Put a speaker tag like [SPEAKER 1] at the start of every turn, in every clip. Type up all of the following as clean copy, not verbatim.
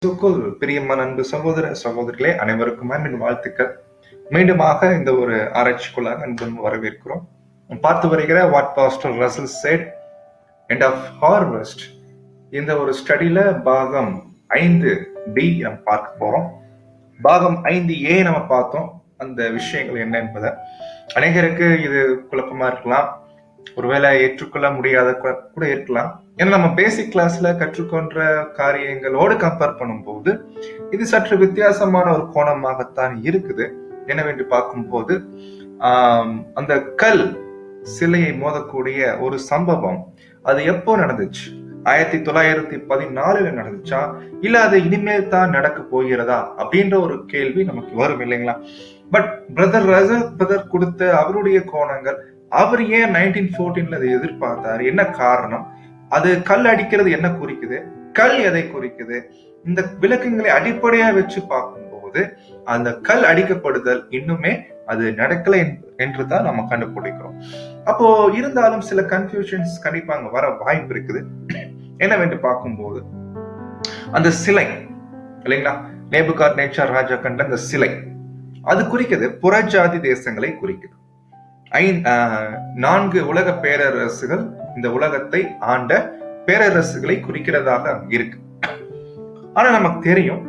[SPEAKER 1] கிறிஸ்துவுக்குள் பிரியமான அன்பு சகோதர சகோதரிகளே, அனைவருக்கும் என் வாழ்த்துக்கள். மீண்டுமாக இந்த ஒரு ஆராய்ச்சிக்குள்ளாக அன்புடன் வரவேற்கிறோம். பார்த்து வருகிற what pastor Russell said end of harvest இந்த ஒரு ஸ்டடியில பாகம் 5B நம்ம பார்க்க போறோம். பாகம் 5A நம்ம பார்த்தோம். அந்த விஷயங்கள் என்ன என்பதை அநேகருக்கு இது குழப்பமா இருக்கலாம், ஒருவேளை ஏற்றுக்கொள்ள முடியாத கூட இருக்கலாம். ஏன்னா நம்ம பேசிக் கிளாஸ்ல கற்றுக்கொண்ட காரியங்களோடு கம்பேர் பண்ணும்போது இது சற்று வித்தியாசமான ஒரு கோணமாகத்தான் இருக்குது. என்னவென்று பார்க்கும்போது அந்த கல் சிலையை மோதக்கூடிய ஒரு சம்பவம் அது எப்போ நடந்துச்சு? 1914 நடந்துச்சா, இல்ல அது இனிமேல் தான் நடக்க போகிறதா அப்படின்ற ஒரு கேள்வி நமக்கு வரும் இல்லைங்களா? பட் பிரதர் ரசல் கொடுத்த அவருடைய கோணங்கள், அவர் ஏன் 1914 அதை எதிர்பார்த்தாரு, என்ன காரணம், அது கல் அடிக்கிறது என்ன குறிக்குது, கல் எதை குறிக்குது, இந்த விளக்கங்களை அடிப்படையா வச்சு பார்க்கும்போது அந்த கல் அடிக்கப்படுதல் இன்னுமே அது நடக்கல என்றுதான் நம்ம கண்டுபிடிக்கிறோம். அப்போ இருந்தாலும் சில கன்ஃபியூஷன்ஸ் கண்டிப்பாங்க வர வாய்ப்பு இருக்குது. என்னவென்று பார்க்கும்போது அந்த சிலை இல்லைங்களா, நேபுகாத்நேச்சார் ராஜா கண்ட அந்த சிலை அது குறிக்குது புறஜாதி தேசங்களை குறிக்குது. 4 உலக பேரரசுகள் இந்த உலகத்தை ஆண்ட பேரரசுகளை குறிக்கிறதாக இருக்கு. ஆனா நமக்கு தெரியும்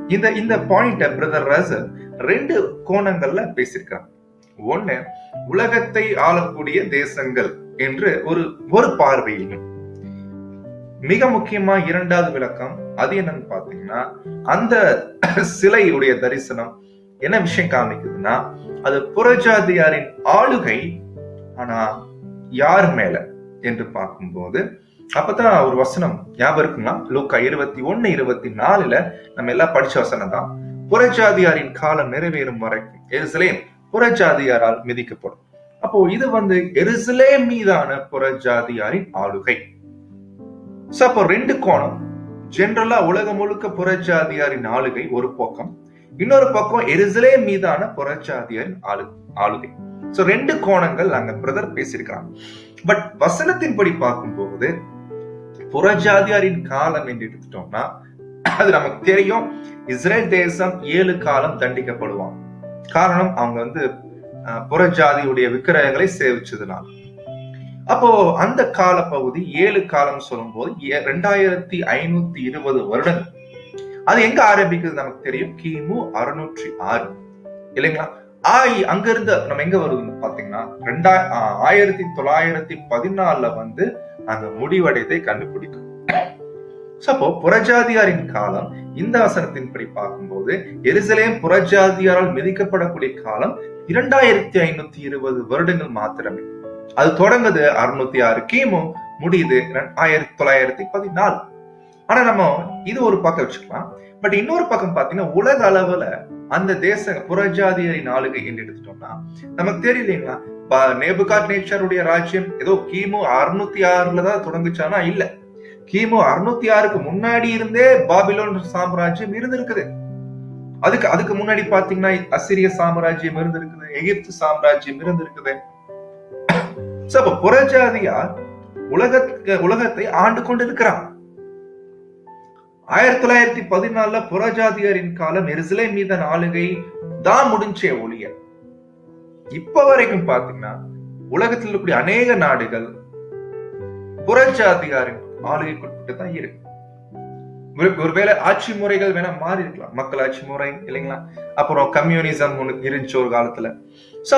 [SPEAKER 1] இந்த பாயிண்ட பிரதர் ரசல் 2 கோணங்கள்ல பேசியிருக்காங்க. ஒண்ணு, உலகத்தை ஆளக்கூடிய தேசங்கள் என்று ஒரு பார்வையிலும், மிக முக்கியமா 2வது விளக்கம் அது என்னன்னு பாத்தீங்கன்னா, அந்த சிலையுடைய தரிசனம் என்ன விஷயம் காமிக்குதுன்னா, அது புறஜாதியாரின் ஆளுகை. ஆனா யார் மேல என்று பார்க்கும்போது அப்பதான் ஒரு வசனம் ஞாபகம் இருக்குன்னா, லூக்கா 21:24 நம்ம எல்லாம் படிச்ச வசனம் தான். புறஜாதியாரின் காலம் நிறைவேறும் வரைக்கும் எருசலேம் புறஜாதியாரால் மிதிக்கப்படும். அப்போ இது எருசலேம் மீதான புறஜாதியாரின் ஆளுகை. அப்போ 2 கோணம். ஜெனரலா உலகம் முழுக்க புறஜாதியாரின் ஆளுகை ஒரு பக்கம், இன்னொரு பக்கம் எருசலேம் மீதான புறஜாதியாரின் ஆளுகை. 2 கோணங்கள் அங்க பிரதர் பேசியிருக்காங்க. பட் வசனத்தின்படி பார்க்கும்போது புறஜாதியாரின் காலம் என்று எடுத்துட்டோம்னா, அது நமக்கு தெரியும், இஸ்ரேல் தேசம் 7 காலம் தண்டிக்கப்படுவாங்க. காரணம் அவங்க புறஜாதியுடைய விக்கிரகங்களை சேவிச்சதுனால. அப்போ அந்த கால பகுதி 7 காலம் சொல்லும் போது 2520 வருடங்கள். அது எங்க ஆரம்பிக்குது நமக்கு தெரியும், கிமு 606 இல்லைங்களா? அங்க இருந்து நம்ம எங்க வருதுன்னு பாத்தீங்கன்னா 1914 அங்க முடிவடையதை கண்டுபிடிக்கும். அப்போ புறஜாதியாரின் காலம் இந்த வசனத்தின்படி பார்க்கும்போது எருசலேம் புறஜாதியாரால் மிதிக்கப்படக்கூடிய காலம் 2520 வருடங்கள் மாத்திரமே. அது தொடங்குது 606 கிமு, முடியுது 1914. ஆனா நம்ம இது ஒரு பக்கம் வச்சுக்கலாம். பட் இன்னொரு பக்கம் பாத்தீங்கன்னா, உலக அளவுல அந்த தேச புறஜாதியரின் ஆளுகை என்று எடுத்துட்டோம்னா நமக்கு தெரியலீங்களா, நேபுகாத்நேச்சாருடைய ராஜ்யம் ஏதோ கிமு 606 தான் தொடங்குச்சானா இல்ல, கிமு 606க்கு முன்னாடி இருந்தே பாபிலோன் சாம்ராஜ்யம் இருந்திருக்குது. அதுக்கு முன்னாடி பாத்தீங்கன்னா அசிரிய சாம்ராஜ்யம் இருந்திருக்குது, எகிப்து சாம்ராஜ்யம் இருந்திருக்குது. அப்ப புறஜாதியார் உலகத்தை ஆண்டு கொண்டு இருக்கிறான். 1914 புறஜாதியாரின் காலம் எருசலேம் மீதான ஆளுகை தான் முடிஞ்சே ஒழிய, இப்ப வரைக்கும் பாத்தீங்கன்னா உலகத்தில் இருக்கக்கூடிய அநேக நாடுகள் புறஜாதியாரின் ஆளுகைக்குட்பட்டு தான் இருக்கு. ஒருவேளை ஆட்சி முறைகள் வேணா மாறி இருக்கலாம், மக்கள் ஆட்சி முறை இல்லைங்களா, அப்புறம் கம்யூனிசம் இருந்துச்சு ஒரு காலத்துல.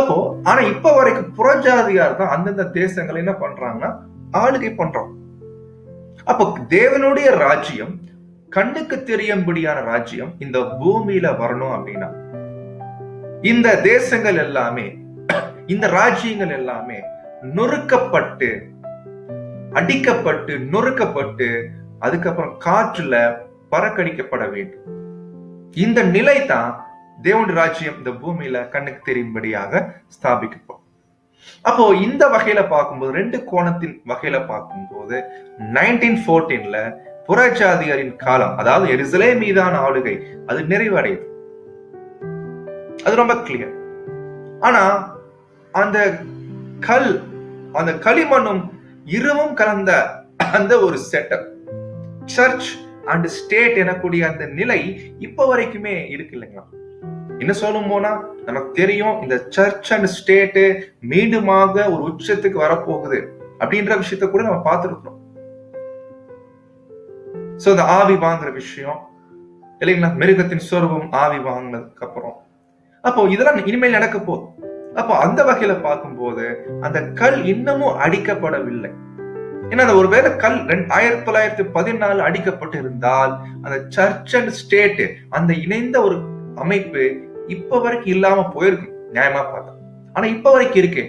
[SPEAKER 1] அப்போ ஆனா இப்ப வரைக்கும் புறஜாதியார் தான் அந்தந்த தேசங்களை என்ன பண்றாங்கன்னா ஆளுகை பண்றோம். அப்போ தேவனுடைய ராஜ்யம், கண்ணுக்கு தெரியும்படியான ராஜ்யம் இந்த பூமியில வரணும் அப்படின்னா இந்த தேசங்கள் எல்லாமே, இந்த ராஜ்யங்கள் எல்லாமே நொறுக்கப்பட்டு, அடிக்கப்பட்டு, நொறுக்கப்பட்டு, அதுக்கப்புறம் காற்றுல பறக்கடிக்கப்பட வேண்டும். இந்த நிலை தான் தேவனுடைய ராஜ்யம் இந்த பூமியில கண்ணுக்கு தெரியும்படியாக ஸ்தாபிக்கப்படும். அப்போ இந்த வகையில பார்க்கும்போது 2 கோணத்தின் வகையில பார்க்கும்போது 1914 புறஜாதியாரின் காலம், அதாவது எருசலேம் மீதான ஆளுகை அது நிறைவடையுது. அது ரொம்ப கிளியர். ஆனா அந்த களிமண்ணும் இருவும் கலந்த அந்த ஒரு செட்டப், சர்ச் அண்ட் ஸ்டேட் எனக்கூடிய அந்த நிலை இப்ப வரைக்குமே இருக்கு இல்லைங்களா? என்ன சொல்லும் போனா நமக்கு தெரியும் இந்த சர்ச் அண்ட் ஸ்டேட் மீண்டுமாக ஒரு உச்சத்துக்கு வரப்போகுது அப்படின்ற விஷயத்த கூட நம்ம பார்த்துருக்கோம். சோ இந்த ஆவி வாங்குற விஷயம் இல்லைங்களா, மிருகத்தின் சொரூபம் ஆவி வாங்கினதுக்கு அப்புறம் அப்போ இதெல்லாம் இனிமேல் நடக்க போகுது. அப்போ அந்த வகையில பார்க்கும்போது அந்த கல் இன்னமும் அடிக்கப்படவில்லை. ஏன்னா அந்த ஒருவேளை கல் 1914 அடிக்கப்பட்டு இருந்தால் அந்த சர்ச் அண்ட் ஸ்டேட் அந்த இணைந்த ஒரு அமைப்பு இப்ப வரைக்கும் இல்லாம போயிருக்கும் நியாயமா பார்த்தா. ஆனா இப்ப வரைக்கும் இருக்கு.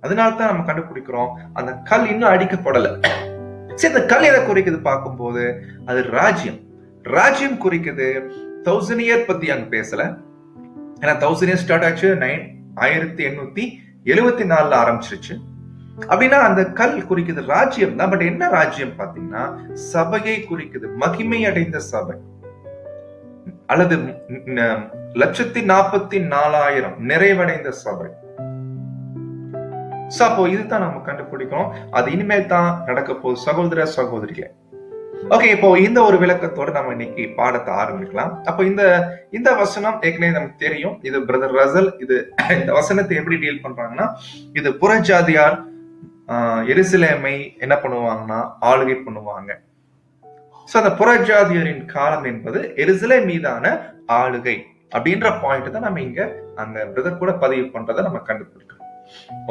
[SPEAKER 1] அதனால்தான் நம்ம கண்டுபிடிக்கிறோம் அந்த கல் இன்னும் அடிக்கப்படல. சரி, இந்த கல் எதை குறிக்குது பார்க்கும்போது அது ராஜ்யம். ராஜ்யம் குறிக்குது 1000 இயர் பத்தி அங்க பேசல. ஏன்னா 1000 இயர் ஸ்டார்ட் ஆச்சு 1874 ஆரம்பிச்சிருச்சு. அப்படின்னா அந்த கல் குறிக்குது ராஜ்யம் தான். பட் என்ன ராஜ்யம் பாத்தீங்கன்னா சபையை குறிக்குது, மகிமை அடைந்த சபை அல்லது 1,44,000 நிறைவடைந்த சபை. அப்போ இதுதான் நம்ம கண்டுபிடிக்கணும். அது இனிமேல் தான் நடக்க போகுது சகோதர சகோதரிகளே. ஓகே, இப்போ இந்த ஒரு விளக்கத்தோட நம்ம இன்னைக்கு பாடத்தை ஆரம்பிக்கலாம். அப்போ இந்த வசனம் ஏற்கனவே நமக்கு தெரியும். இது பிரதர் ரசல் இந்த வசனத்தை எப்படி டீல் பண்றாங்கன்னா, இது புறஜாதியார் எருசலேமை என்ன பண்ணுவாங்கன்னா ஆளுகை பண்ணுவாங்க. சோ அந்த புறஜாதியரின் காலம் என்பது எருசலேம் மீதான ஆளுகை அப்படின்ற பாயிண்ட் தான் நம்ம இங்க அந்த பிரதர் கூட பதிவு பண்றதை நம்ம கண்டுபிடிக்கிறோம்.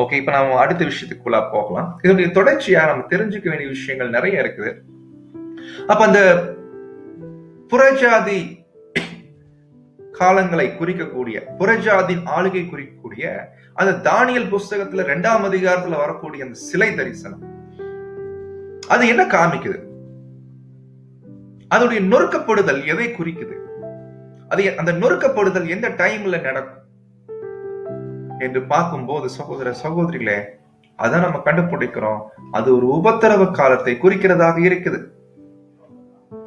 [SPEAKER 1] ஓகே, இப்ப நம்ம அடுத்த விஷயத்துக்குள்ள போகலாம். இதனுடைய தொடர்ச்சியா நம்ம தெரிஞ்சுக்க வேண்டிய விஷயங்கள் நிறைய இருக்குது. அப்ப அந்த புறஜாதி காலங்களை குறிக்கக்கூடிய, புறஜாதி ஆளுகை குறிக்கக்கூடிய அந்த தானியல் புஸ்தகத்துல 2ஆம் அதிகாரத்துல வரக்கூடிய அந்த சிலை தரிசனம் அது என்ன காமிக்குது? அதோடைய நொறுக்கப்படுதல் எதை குறிக்குது? அது அந்த நொறுக்கப்படுதல் எந்த டைம்ல நடக்கும் என்று பார்க்கும்போது சகோதர சகோதரிகளே, அதான் நம்ம கண்டுபிடிக்கிறோம் அது ஒரு உபத்திரவ காலத்தை குறிக்கிறதாக இருக்குது.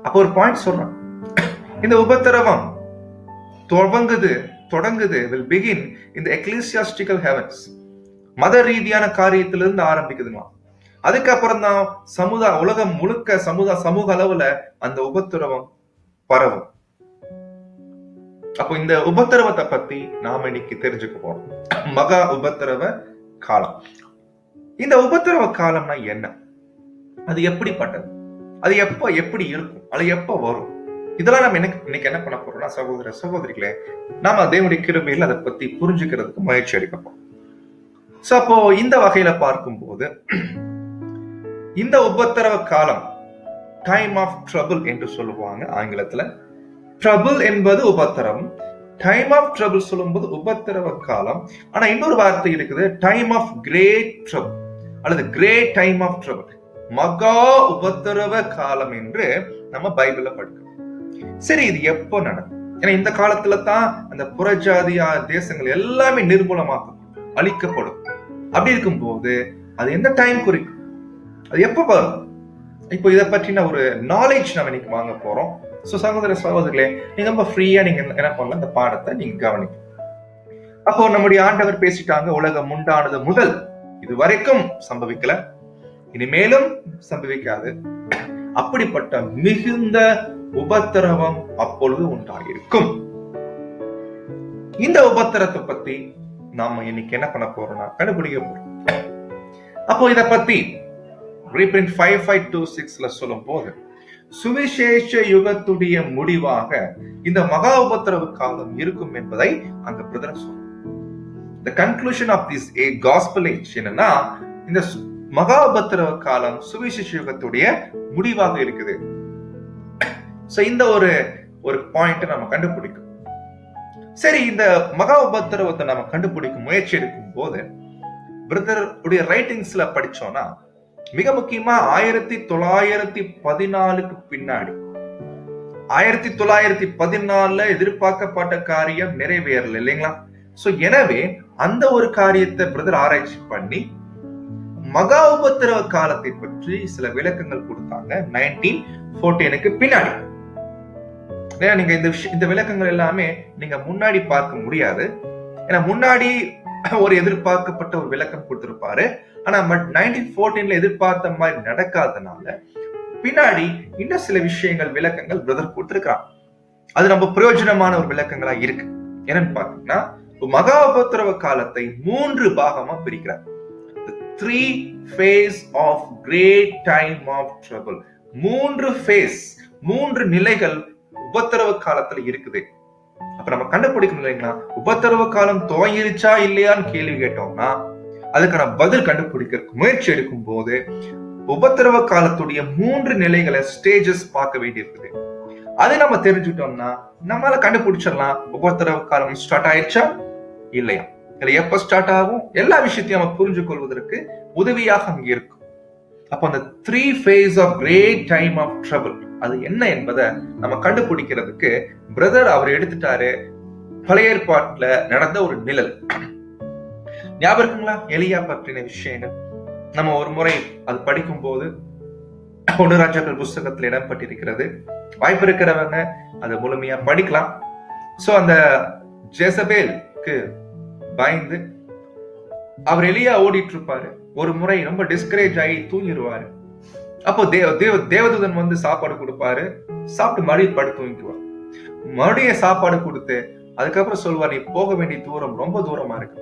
[SPEAKER 1] அப்போ ஒரு பாயிண்ட் சொல்றேன், இந்த உபத்திரவம் தொடங்குது will begin in the ecclesiastical heavens. மத ரீதியான காரியத்திலிருந்து ஆரம்பிக்குதுமா. அதுக்கப்புறம் தான் உலகம் முழுக்க சமூக அளவுல அந்த உபத்திரவம் பரவும். அப்போ இந்த உபத்திரவத்தை பத்தி நாம இன்னைக்கு தெரிஞ்சுக்க போறோம். மகா உபத்திரவ காலம். இந்த உபத்திரவ காலம்னா என்ன? அது எப்படிப்பட்டது? அது எப்படி இருக்கும்? அது எப்ப வரும்? இதெல்லாம் நம்ம இன்னைக்கு என்ன பண்ண போறோம்னா சகோதர சகோதரிகளே, நாம தேவனுடைய கிருபையில் அதை பத்தி புரிஞ்சுக்கிறதுக்கு முயற்சி எடுக்க போறோம். சோ அப்போ இந்த வகையில பார்க்கும்போது இந்த உபத்திரவ காலம் டைம் ஆஃப் ட்ரபிள் என்று சொல்லுவாங்க ஆங்கிலத்துல. ட்ரபிள் என்பது உபத்திரம், டைம் ஆஃப் ட்ரபிள் சொல்லும்போது உபத்திரவ காலம். ஆனா இன்னொரு வார்த்தை இருக்குது, டைம் ஆஃப் கிரேட் ட்ரபிள் அல்லது கிரேட் டைம் ஆஃப் ட்ரபிள், மகா உபத்திரவ காலம் என்று நம்ம பைபிள்ல படிக்கிறோம். சரி, இது எப்போ நடக்கும்? ஏன்னா இந்த காலத்துல தான் அந்த புறஜாதியா தேசங்கள் எல்லாமே நிர்மூலமாக்கும், அழிக்கப்படும். அப்படி இருக்கும் போது அது எந்த டைம் குறிக்கும்? அது எப்ப வரும்? இப்போ இதை பற்றின ஒரு நாலேஜ் நம்ம இன்னைக்கு வாங்க போறோம். சோ சகோதர சகோதரிகளே, நீங்க ரொம்ப ஃப்ரீயா நீங்க என்ன பண்ணலாம், இந்த பாடத்தை நீங்க கவனிக்கணும். அப்போ நம்முடைய ஆண்டவர் பேசிட்டாங்க, உலகம் உண்டானது முதல் இது வரைக்கும் சம்பவிக்கல, இனிமேலும் சம்பவிக்காது. அப்படிப்பட்ட மிகுந்த உபத்திரவம் அப்பொழுது உண்டாகிருக்கும். இந்த உபத்திரத்தை பத்தி நாம இன்னைக்கு என்ன பண்ண போறோம்னா கண்டுபிடிக்க போறோம். அப்போ இத பத்தி ரீப்ரிண்ட் 5526ல சொல்லும் போது சுவிசேஷ யுகத்துடைய முடிவாக இந்த மகா உபத்திரவ காலம் இருக்கும் என்பதை அங்க பிரதர் சொல்றார். The conclusion of this gospel age என்னன்னா இந்த மகா உபத்திரவ காலம் சுவிசேஷ யுகத்துடைய முடிவாக இருக்குது. சோ இந்த ஒரு பாயிண்ட் நம்ம கண்டுபிடிக்கும். சரி, இந்த மகா உபத்திரவத்தை நம்ம கண்டுபிடிக்கும் முயற்சி எடுக்கும் போது பிரதர் உடைய ரைட்டிங்ஸ்ல படிச்சோம்னா மிக முக்கியமா 1914க்கு பின்னாடி 1914 எதிர்பார்க்கப்பட்ட காரியம் நிறைவேறல இல்லைங்களா? சோ எனவே அந்த ஒரு காரியத்தை பிரதர் ஆராய்ச்சி பண்ணி மகா உபத்திரவ காலத்தை பற்றி சில விளக்கங்கள் கொடுத்தாங்க 1914க்கு பின்னாடி. நீங்க இந்த விளக்கங்கள் எல்லாமே நீங்க முன்னாடி பார்க்க முடியாது. ஏன்னா முன்னாடி ஒரு எதிர்பார்க்கப்பட்ட ஒரு விளக்கம் கொடுத்திருப்பாரு. ஆனா 1914ல எதிர்பார்த்த மாதிரி நடக்காதனால பின்னாடி இன்னும் சில விஷயங்கள் விளக்கங்கள் பிரதர் கொடுத்திருக்கிறான். அது நம்ம பிரயோஜனமான ஒரு விளக்கங்களா இருக்கு. என்னன்னு பாத்தீங்கன்னா, மகா உபத்திரவ காலத்தை 3 பாகமா பிரிக்கிறார். 3 phase of great time of trouble. 3 phase, 3 நிலைகள் உபத்திரவ காலத்துல இருக்குது. அப்ப நம்ம கண்டுபிடிக்கணும் இல்லைங்களா, உபத்திரவ காலம் துவங்கிருச்சா இல்லையான்னு கேள்வி கேட்டோம்னா அதுக்கான பதில் கண்டுபிடிக்க முயற்சி எடுக்கும் போது உபத்திரவ காலத்துடைய 3 நிலைகளை ஸ்டேஜஸ் பார்க்க வேண்டியிருக்குது. அதை நம்ம தெரிஞ்சுட்டோம்னா நம்மளால கண்டுபிடிச்சிடலாம் உபத்திரவ காலம் ஸ்டார்ட் ஆயிடுச்சா இல்லையா, இல்ல எப்ப ஸ்டார்ட் ஆகும், எல்லா விஷயத்தையும் நம்ம புரிஞ்சு கொள்வதற்கு உதவியாக அங்க இருக்கும். அப்ப அந்த 3 phase of great time of trouble அது என்ன என்பதை நம்ம கண்டுபிடிக்கிறதுக்கு பிரதர் அவர் எடுத்துட்டாரு பழைய ஏற்பாட்டுல நடந்த ஒரு நிழல். ஞாபகம் இருக்குங்களா எலியா பற்றின விஷயங்கள்? நம்ம ஒரு முறை அது படிக்கும் போது 1 ராஜாக்கள் புஸ்தகத்தில் இடம்பெற்றிருக்கிறது. வாய்ப்பு இருக்கிறவங்க அதை முழுமையா படிக்கலாம். சோ அந்த ஜெசபேலுக்கு பயந்து அவர் எலியா ஓடிட்டு இருப்பாரு. ஒரு முறை ரொம்ப டிஸ்கரேஜ் ஆகி தூங்கிடுவாரு. அப்போ தேவதூதன் வந்து சாப்பாடு கொடுப்பாரு. சாப்பிட்டு மறுபடியும் படுத்து தூங்கிக்குவார். மறுபடியும் சாப்பாடு கொடுத்து அதுக்கப்புறம் சொல்லுவார், நீ போக வேண்டிய தூரம் ரொம்ப தூரமா இருக்கு.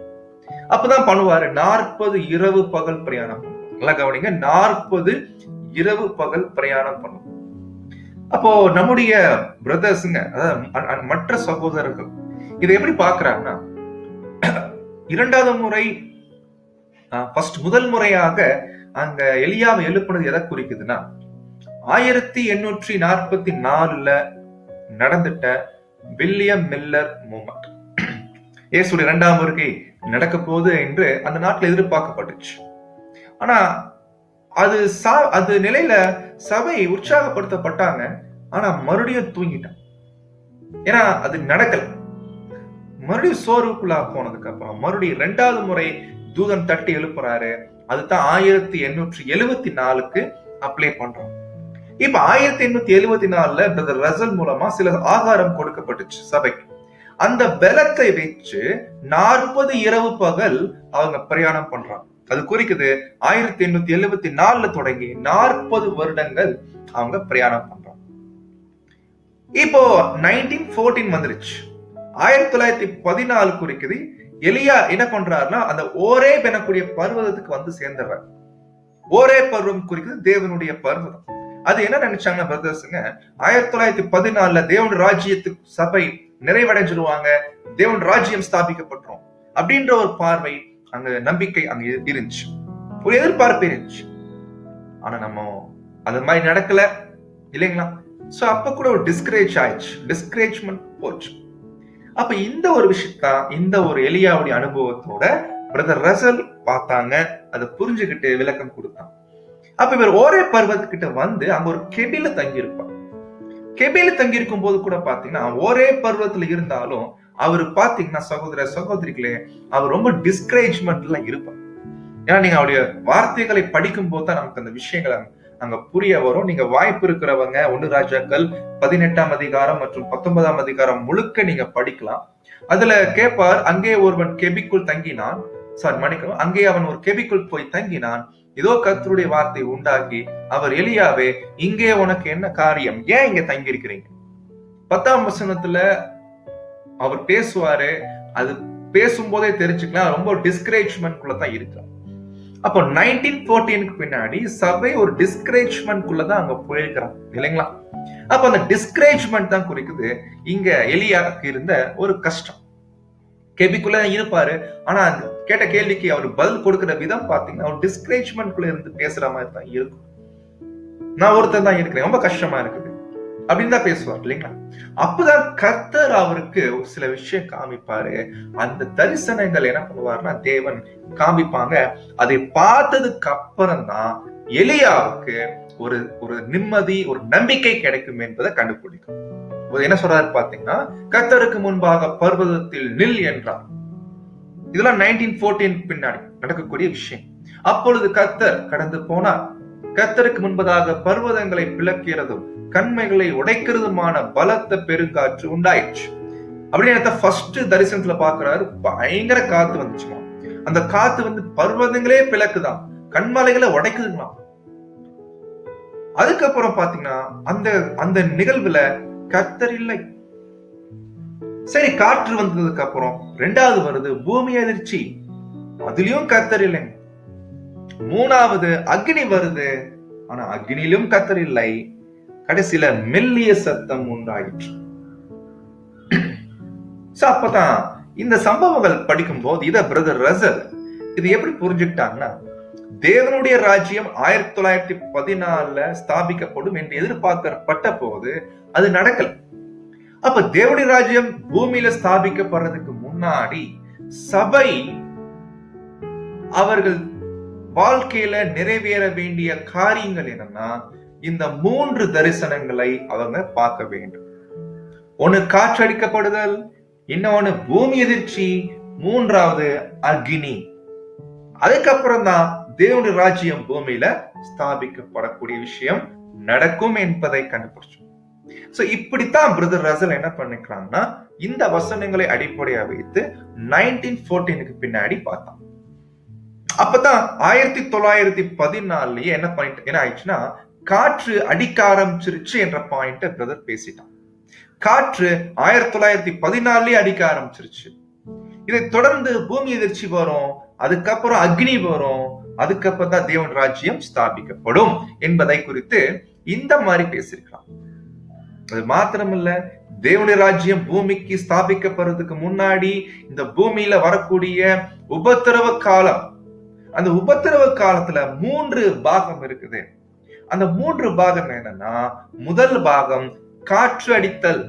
[SPEAKER 1] அப்பதான் பண்ணுவாரு 40 இரவு பகல் பிரயாணம் பண்ணுவோம். நல்லா கவனிங்க, 40 இரவு பகல் பிரயாணம் பண்ணுவோம். அப்போ நம்முடைய பிரதர்ஸுங்க, அதாவது மற்ற சகோதரர்கள் இதை எப்படி பாக்குறாங்கன்னா, இரண்டாவது முறை முதல் முறையாக அங்க எலியாவை எழுப்புனது எதை குறிக்குதுன்னா 1844 நடந்துட்ட வில்லியம் மில்லர் மூமெண்ட். இயேசுடைய 2ஆம் வருகை நடக்க போகுது என்று அந்த நாட்டில் எதிர்பார்க்கப்பட்டுச்சு. ஆனா அது நிலையில சபை உற்சாகப்படுத்தப்பட்டாங்க. ஆனா மறுபடியும் தூங்கிட்டான். ஏன்னா அது நடக்கல. மறுபடியும் சோர்வுக்குள்ளா போனதுக்கு அப்புறம் மறுபடியும் 2வது முறை தூதன் தட்டி எழுப்புறாரு. அதுதான் 1874க்கு அப்ளை பண்றோம். இப்ப 1874 பிரதர் ரசல் மூலமா சில ஆகாரம் கொடுக்கப்பட்டுச்சு சபைக்கு. அந்த பலத்தை வச்சு 40 இரவு பகல் அவங்க பிரயாணம் பண்றாங்க. அது குறிக்குது 1874 தொடங்கி 40 வருடங்கள் அவங்க பிரயாணம் பண்றாங்க. இப்போ 1914 வந்துருச்சு. 1914 குறிக்குது எலியா என்ன பண்றாருன்னா அந்த ஓரேப் எனக்கூடிய பர்வதத்துக்கு வந்து சேர்ந்துடுறாரு. ஓரேப் பர்வம் குறிக்குது தேவனுடைய பர்வதம். அது என்ன நினைச்சாங்கன்னா பிரதர்ஸுங்க, 1914 தேவன் ராஜ்யத்துக்கு சபை நிறைவடைஞ்சிருவாங்க, தேவன் ராஜ்யம் ஸ்தாபிக்கப்பட்டோம் அப்படின்ற ஒரு பார்வை அங்க நம்பிக்கை அங்க இருந்துச்சு, ஒரு எதிர்பார்ப்பு இருந்துச்சு. ஆனா நம்ம அது மாதிரி நடக்கல இல்லைங்களா? சோ அப்ப கூட ஒரு டிஸ்கரேஜ் ஆயிடுச்சு, டிஸ்கரேஜ்மெண்ட் போச்சு. அப்ப இந்த ஒரு விஷயத்தான் இந்த ஒரு எலியாவுடைய அனுபவத்தோட பிரதர் ரசல் பார்த்தாங்க, அதை புரிஞ்சுக்கிட்டு விளக்கம் கொடுத்தான். அப்ப இவர் ஓரே பர்வத்துக்கிட்ட வந்து அங்க ஒரு கெபில தங்கி இருப்பார். கெபில தங்கி இருக்கும் போது கூட பாத்தீங்கன்னா ஒரே பர்வத்துல இருந்தாலும் அவரு பாத்தீங்கன்னா சகோதர சகோதரிகளே அவர் ரொம்ப டிஸ்கரேஜ்மெண்ட்ல இருப்பார். ஏன்னா நீங்க அவருடைய வார்த்தைகளை படிக்கும் போது தான் நமக்கு அந்த விஷயங்களை அங்க புரிய வரும். நீங்க வாய்ப்பு இருக்கிறவங்க 1 ராஜாக்கள் 18ஆம் அதிகாரம் மற்றும் 19ஆம் அதிகாரம் முழுக்க நீங்க படிக்கலாம். அதுல கேட்பார், அங்கே ஒருவன் கெபிக்குள் தங்கினான், மன்னிக்கவும், அங்கே அவன் ஒரு கெபிக்குள் போய் தங்கினான், இதோ கர்த்தருடைய வார்த்தை உண்டாகி அவர் எலியாவே இங்கே உனக்கு என்ன காரியம், ஏன் இங்க தங்கி இருக்கிறீங்க? 10ஆம் வசனத்துல அவர் பேசுவாரு. அது பேசும்போதே தெரிஞ்சுக்கலாம் ரொம்ப டிஸ்கரேஜ்மெண்ட் குள்ளதான் இருக்கிறார். அப்போ 1914க்கு பின்னாடி சபை ஒரு டிஸ்கரேஜ்மெண்ட் குள்ளதான் அங்க போயிருக்கிறாங்க இல்லைங்களா? அப்ப அந்த டிஸ்கரேஜ்மெண்ட் தான் குறிக்குது இங்க எலியாவுக்கு இருந்த ஒரு கஷ்டம். கெபிக்குள்ள இருப்பாரு, ஆனா கேட்ட கேள்விக்கு அவர் பதில் கொடுக்கிற விதம் பாத்தீங்கன்னா ஒரு டிஸ்கரேஜ்மெண்ட் குள்ள இருந்து பேசுற மாதிரி தான் இருக்கும். நான் ஒருத்தர் தான் இருக்கிறேன், ரொம்ப கஷ்டமா இருக்குது அப்படின்னு தான் பேசுவார் இல்லைங்களா? அப்பதான் கர்த்தர் அவருக்கு ஒரு சில விஷயம் காமிப்பாரு. அந்த தரிசனங்கள் என்ன பண்ணுவாருன்னா தேவன் காமிப்பாங்க. அதை பார்த்ததுக்கு அப்புறம் தான் எலியாவுக்கு ஒரு ஒரு நிம்மதி, ஒரு நம்பிக்கை கிடைக்கும் என்பதை கண்டுபிடிக்கும். என்ன சொல்றாரு பாத்தீங்கன்னா, கர்த்தருக்கு முன்பாக பர்வதத்தில் நில் என்றார். இதெல்லாம் 1914 பின்னாடி நடக்கக்கூடிய விஷயம். அப்பொழுது கர்த்தர் கடந்து போனார். கர்த்தருக்கு முன்பதாக பர்வதங்களை பிளக்கிறதும் கண்மைகளை உடைக்கிறதுமான பலத்த பெருங்காற்று உண்டாயிடுச்சு. அப்படின்னு ஃபர்ஸ்ட் தரிசனத்துல பாக்குறாரு, பயங்கர காத்து வந்துச்சுமா. அந்த காத்து வந்து பர்வதங்களே பிளக்குதான், கண்மலைகளை உடைக்குதுங்களாம். அதுக்கப்புறம் பாத்தீங்கன்னா அந்த அந்த நிகழ்வுல கர்த்தர் இல்லை. சரி, காற்று வந்ததுக்கு அப்புறம் ரெண்டாவது வருது பூமி அதிர்ச்சி, அதுலயும் கர்த்தர் இல்லைங்க. மூணாவது அக்னி வருது, ஆனா அக்னியிலும் கர்த்தர் இல்லை. கடைசியில மெல்லிய சத்தம் உண்டாயிற்று. அப்பதான் இந்த சம்பவங்கள் படிக்கும் போது இத பிரதர் ரசல் இது எப்படி புரிஞ்சுக்கிட்டாங்கன்னா, தேவனுடைய ராஜ்யம் 1914 ஸ்தாபிக்கப்படும் என்று எதிர்பார்க்கப்பட்ட போது அது நடக்கல. அப்ப தேவனுடைய ராஜ்யம் பூமியில ஸ்தாபிக்கப்படுறதுக்கு முன்னாடி சபை அவர்கள் வாழ்க்கையில நிறைவேற வேண்டிய காரியங்கள் என்னன்னா, இந்த 3 தரிசனங்களை அவங்க பார்க்க வேண்டும். ஒன்னு காற்றடிக்கப்படுதல், இன்னொன்னு பூமி எதிர்ச்சி, மூன்றாவது அக்னி. அதுக்கப்புறம் தான் தேவனுடைய ராஜ்யம் பூமியில ஸ்தாபிக்கப்படக்கூடிய விஷயம் நடக்கும் என்பதை கண்டுபிடிச்சோம். இப்படித்தான் பிரதர் ரசல் என்ன பண்ணிக்கிறாங்கன்னா, இந்த வசனங்களை அடிப்படையா வைத்து 1914க்கு பின்னாடி பார்த்தான். அப்பதான் 1914 என்ன ஆயிடுச்சுன்னா, காற்று அடிக்க ஆரம்பிச்சிருச்சு என்ற பாயிண்ட பிரதர் பேசிட்டான். காற்று 1914 அடிக்க ஆரம்பிச்சிருச்சு. இதை தொடர்ந்து பூமி எதிர்ச்சி வரும், அதுக்கப்புறம் அக்னி வரும், அதுக்கப்புறம் தான் தேவன் ராஜ்யம் ஸ்தாபிக்கப்படும் என்பதை குறித்து இந்த மாதிரி பேசியிருக்கலாம். அது மாத்திரமில்ல, தேவனுடைய ராஜ்யம் பூமிக்கு ஸ்தாபிக்கப்படுறதுக்கு முன்னாடி இந்த பூமியில வரக்கூடிய உபத்திரவ காலம், அந்த உபத்திரவ காலத்துல 3 பாகம் இருக்குது. அந்த 3 பாகம் என்னன்னா, முதல் பாகம் காற்று அடித்தல்,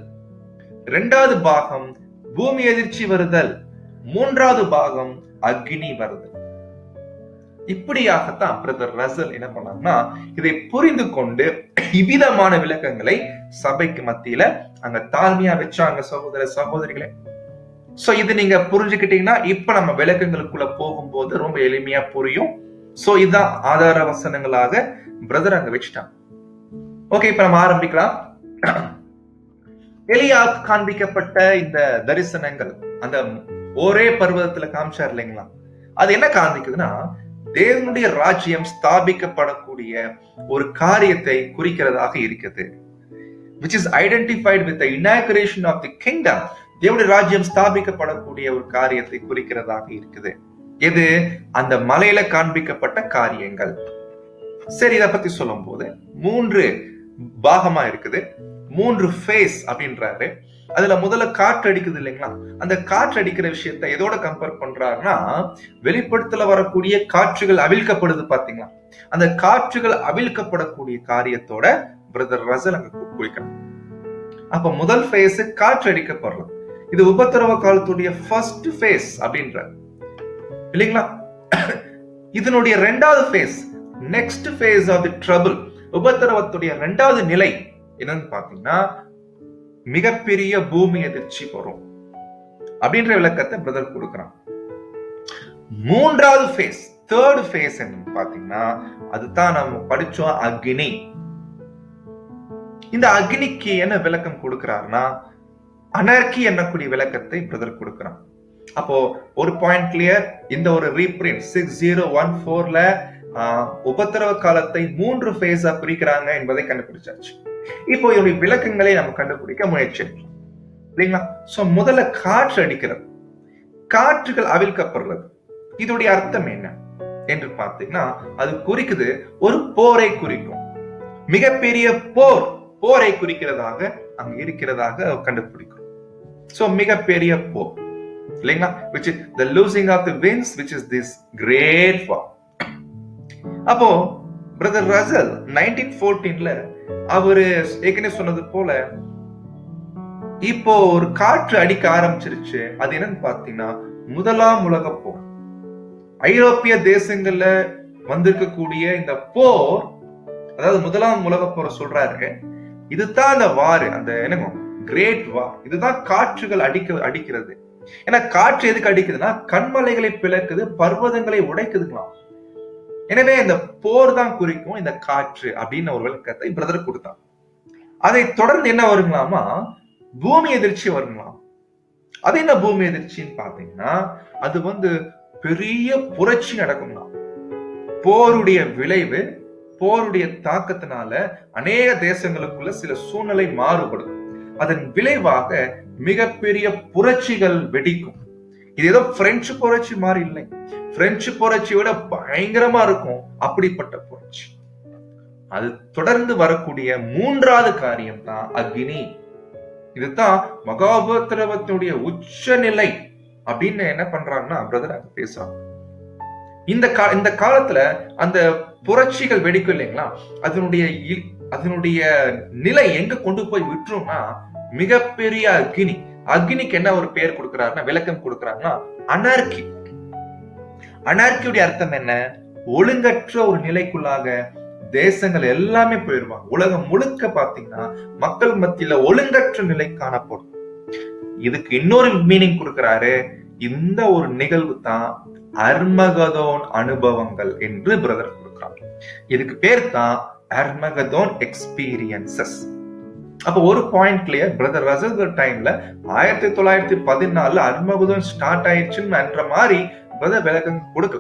[SPEAKER 1] இரண்டாவது பாகம் பூமி எதிர்ச்சி வருதல், மூன்றாவது பாகம் அக்னி வருதல். இப்படியாகத்தான் பிரதர் ரசல் என்ன பண்ணாங்கன்னா, இதை புரிந்து கொண்டு இவ்விதமான விளக்கங்களை சபைக்கு மத்தியில அங்க தாழ்மையா வச்சாங்க. சகோதர சகோதரிகளே, இது நீங்க புரிஞ்சுக்கிட்டீங்கன்னா இப்ப நம்ம விளக்கங்களுக்குள்ள போகும்போது ரொம்ப எளிமையா புரியும். இதுதான் ஆதார வசனங்களாக பிரதர் அங்க வச்சுட்டாங்க. ஓகே, இப்ப நம்ம ஆரம்பிக்கலாம். எலியா காண்பிக்கப்பட்ட இந்த தரிசனங்கள் அந்த ஒரே பர்வதத்துல காமிச்சார் இல்லைங்களா, அது என்ன காண்பிக்குதுன்னா, தேவனுடைய ராஜ்யம் ஸ்தாபிக்கப்படக்கூடிய ஒரு காரியத்தை குறிக்கிறதாக இருக்குது. which is identified with the inauguration of the kingdom. தேவனுடைய ராஜ்யம் ஸ்தாபிக்கப்படக்கூடிய ஒரு காரியத்தை குறிக்கிறதாக இருக்குது. எது? அந்த மலையில காண்பிக்கப்பட்ட காரியங்கள். சரி, இத பத்தி சொல்லும் போது 3 பாகமா இருக்குது, 3 ஃபேஸ் அப்படின்றாரு. அதுல முதல்ல காற்று அடிக்குது இல்லைங்களா, அந்த காற்று அடிக்கிற விஷயத்தை எதோட கம்பேர் பண்றாருன்னா, வெளிப்படுத்தல வரக்கூடிய காற்றுகள் அவிழ்க்கப்படுது பாத்தீங்களா, அந்த காற்றுகள் அவிழ்க்கப்படக்கூடிய காரியத்தோட பிரதர் ரசல் அங்க குறிக்கிறார். அப்ப முதல் ஃபேஸ் காற்று அடிக்கப்படுறது, இது உபத்திரவ காலத்துடைய ஃபர்ஸ்ட் ஃபேஸ் அப்படின்ற இல்லைங்களா. இதனுடைய இரண்டாவது phase, next phase of the trouble, உபத்திரவத்துடைய இரண்டாவது நிலை என்னன்னு பாத்தீங்கன்னா, மிகப்பெரிய பூமி எதிர்ச்சி வரும் அப்படின்ற விளக்கத்தை பிரதர் கொடுக்கிறான். மூன்றாவது ஃபேஸ், தேர்ட் ஃபேஸ் என்னன்னு பாத்தீங்கன்னா, அதுதான் நம்ம படிச்சோம், அக்னி. இந்த அக்னிக்கு என்ன விளக்கம் கொடுக்கிறார்னா, அனர்கி என்னக்கூடிய விளக்கத்தை பிரதர் கொடுக்கிறான். அப்போ ஒரு பாயிண்ட் கிளியர், இந்த ஒரு ரீப்ரிண்ட் 6014ல உபத்திரவ காலத்தை 3 ஃபேஸா பிரிக்கிறாங்க என்பதை கண்டுபிடிச்சாச்சு. இப்போ இதோடைய விளக்கங்களை நம்ம கண்டுபிடிக்க முயற்சி இல்லைங்களா. முதல்ல காற்று அடிக்கிறது, காற்றுகள் அவிழ்க்கப்படுறது, இதோடைய அர்த்தம் என்ன என்று பார்த்தீங்கன்னா, அது குறிக்குது ஒரு போரை குறிக்கும், மிகப்பெரிய போரை குறிக்கிறதாக அங்க இருக்கிறதாக கண்டுபிடிக்கும். மிகப்பெரிய போர் இல்லைங்களா, which is the losing of the winds, which is this great war. அப்போ பிரதர் ரசல் 1914ல அவரு ஏற்கனவே சொன்னது போல, இப்போ ஒரு காற்று அடிக்க ஆரம்பிச்சிருச்சு. அது என்னன்னு பாத்தீங்கன்னா, முதலாம் உலக போர். ஐரோப்பிய தேசங்கள்ல வந்திருக்கக்கூடிய இந்த போர், அதாவது முதலாம் உலக போரை சொல்றாரு. இதுதான் அந்த வார், அந்த என்னங்க கிரேட் வார். இதுதான் காற்றுகள் அடிக்கிறது. ஏன்னா காற்று எதுக்கு அடிக்குதுன்னா, கண்மலைகளை பிளக்குது, பர்வதங்களை உடைக்குதுங்களாம். எனவே இந்த போர் தான் குறிக்கும் இந்த காற்று அப்படின்னு ஒரு விளக்கத்தை பிரதர் கொடுத்தான். அதை தொடர்ந்து என்ன வருங்களாமா, பூமி எதிர்ச்சி வருங்களாம். அது என்ன பூமி எதிர்ச்சின்னு பாத்தீங்கன்னா, அது பெரிய புரட்சி நடக்கும்லாம். போருடைய விளைவு போருடைய தாக்கத்தினால அநேக தேசங்களுக்குள்ள சில சூழ்நிலை மாறுபடும். அதன் விளைவாக மிகப்பெரிய புரட்சிகள் வெடிக்கும். இது ஏதோ பிரெஞ்சு புரட்சி மாதிரி இல்லை, பிரெஞ்சு புரட்சியோட பயங்கரமா இருக்கும் அப்படிப்பட்ட புரட்சி. அது தொடர்ந்து வரக்கூடிய மூன்றாவது காரியம் தான் அக்னி. இதுதான் மகாபத்திரவத்தினுடைய உச்ச நிலை அப்படின்னு என்ன பண்றாங்கன்னா பிரதர் அங்க பேசுறாங்க. இந்த காலத்துல அந்த புரட்சிகள் வெடிக்கும் இல்லைங்களா, அதனுடைய நிலை எங்க கொண்டு போய் விட்டுரும்னா மிகப்பெரிய அக்னி. அக்னிக்கு என்ன ஒரு பெயர் கொடுக்கிறாருன்னா, விளக்கம் கொடுக்கிறாங்கன்னா அனார்கி. அனார்கியுடைய அர்த்தம் என்ன? ஒழுங்கற்ற ஒரு நிலைக்குள்ளாக தேசங்கள் எல்லாமே போயிருவாங்க. உலகம் முழுக்க பாத்தீங்கன்னா மக்கள் மத்தியில ஒழுங்கற்ற நிலை காணப்படும். இதுக்கு இன்னொரு மீனிங் கொடுக்கிறாரு. இந்த ஒரு நிகழ்வு தான் அர்மகதோன் அனுபவங்கள் என்று பிரதர் கொடுக்கிறாங்க. இதுக்கு பேர் தான் அர்மகதோன் எக்ஸ்பீரியன்சஸ். அப்ப ஒரு பாயிண்ட் கிளியர். பிரதர் ரசல் டைம்ல 1914 அர்மகதோன் ஸ்டார்ட் ஆயிடுச்சுன்ற மாதிரி பிரதர் விளக்கம் கொடுக்கு.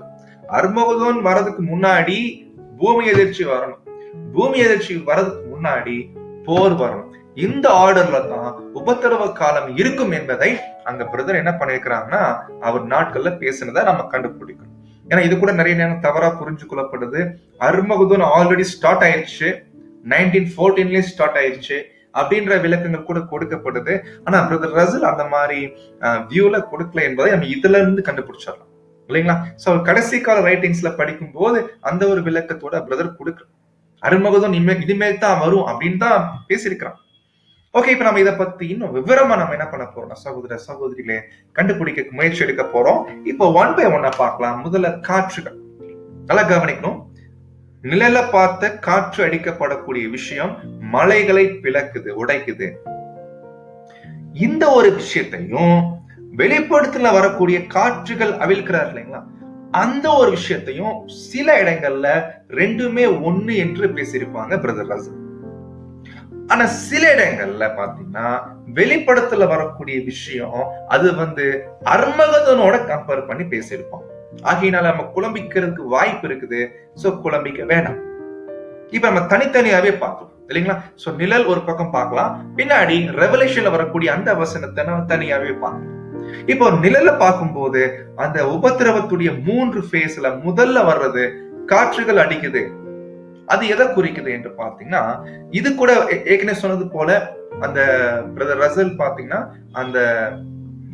[SPEAKER 1] அர்மகதோன் வரதுக்கு முன்னாடி பூமி எதிர்ச்சி வரணும், பூமி எதிர்ச்சி வரதுக்கு முன்னாடி போர் வரணும். இந்த ஆர்டர்ல தான் உபத்திரவ காலம் இருக்கும் என்பதை அங்க பிரதர் என்ன பண்ணிருக்கிறாங்கன்னா அவர் நாட்கள்ல பேசினதை நம்ம கண்டுபிடிக்கணும். ஏன்னா இது கூட நிறைய நேரம் தவறா புரிஞ்சு கொள்ளப்படுது. அர்மகதோன் ஆல்ரெடி ஸ்டார்ட் ஆயிடுச்சு, 1914 ஸ்டார்ட் ஆயிடுச்சு அப்படின்ற விளக்கங்கள் கூட கொடுக்கப்படுது. ஆனா பிரதர் ரசல் அந்த மாதிரி வியூல கொடுக்கல என்பதை நம்ம இதுல இருந்து கண்டுபிடிச்சிடலாம் இல்லைங்களா. சோ கடைசி கால ரைட்டிங்ஸ்ல படிக்கும் போது அந்த ஒரு விளக்கத்தோட பிரதர் கொடுக்க அருமகதோன் இனிமேல் தான் வரும் அப்படின்னு தான் பேசியிருக்கிறான். ஓகே, இப்ப நம்ம இதை பத்தி இன்னும் விவரமா நம்ம என்ன பண்ண போறோம் சகோதர சகோதரிகளே கண்டுபிடிக்க முயற்சி எடுக்க போறோம். இப்போ 1 by 1 பார்க்கலாம். முதல்ல காற்றுகள். நல்லா கவனிக்கணும். நிழல பார்த்த காற்று அடிக்கப்படக்கூடிய விஷயம் மலைகளை பிளக்குது, உடைக்குது. இந்த ஒரு விஷயத்தையும் வெளிப்படுத்தல வரக்கூடிய காற்றுகள் அவிழ்க்கிறார் இல்லைங்களா, அந்த ஒரு விஷயத்தையும் சில இடங்கள்ல ரெண்டுமே ஒண்ணு என்று பேசியிருப்பாங்க பிரதர் ரசல். ஆனா சில இடங்கள்ல பாத்தீங்கன்னா வெளிப்படத்துல வரக்கூடிய விஷயம் அது அர்மகதனோட கம்பேர் பண்ணி பேசியிருப்போம். ஆகையினால நம்ம குழம்பிக்கிறதுக்கு வாய்ப்பு இருக்குது. சோ குழம்பிக்க வேண்டாம். இப்ப நம்ம தனித்தனியாவே பார்க்கலாம் இல்லைங்களா. சோ நிழல் ஒரு பக்கம் பார்க்கலாம், பின்னாடி ரெவலேஷன்ல வரக்கூடிய அந்த வசனத்தை நம்ம தனியாவே பார்க்கலாம். இப்போ நிழல பார்க்கும்போது அந்த உபத்திரவத்துடைய 3 ஃபேஸ்ல முதல்ல வர்றது காற்றுகள் அடிக்குது. அது எதை குறிக்குது என்று பாத்தீங்கன்னா, இது கூட ஏற்கனவே சொன்னது போல அந்த பிரதர் ரசல் பாத்தீங்கன்னா அந்த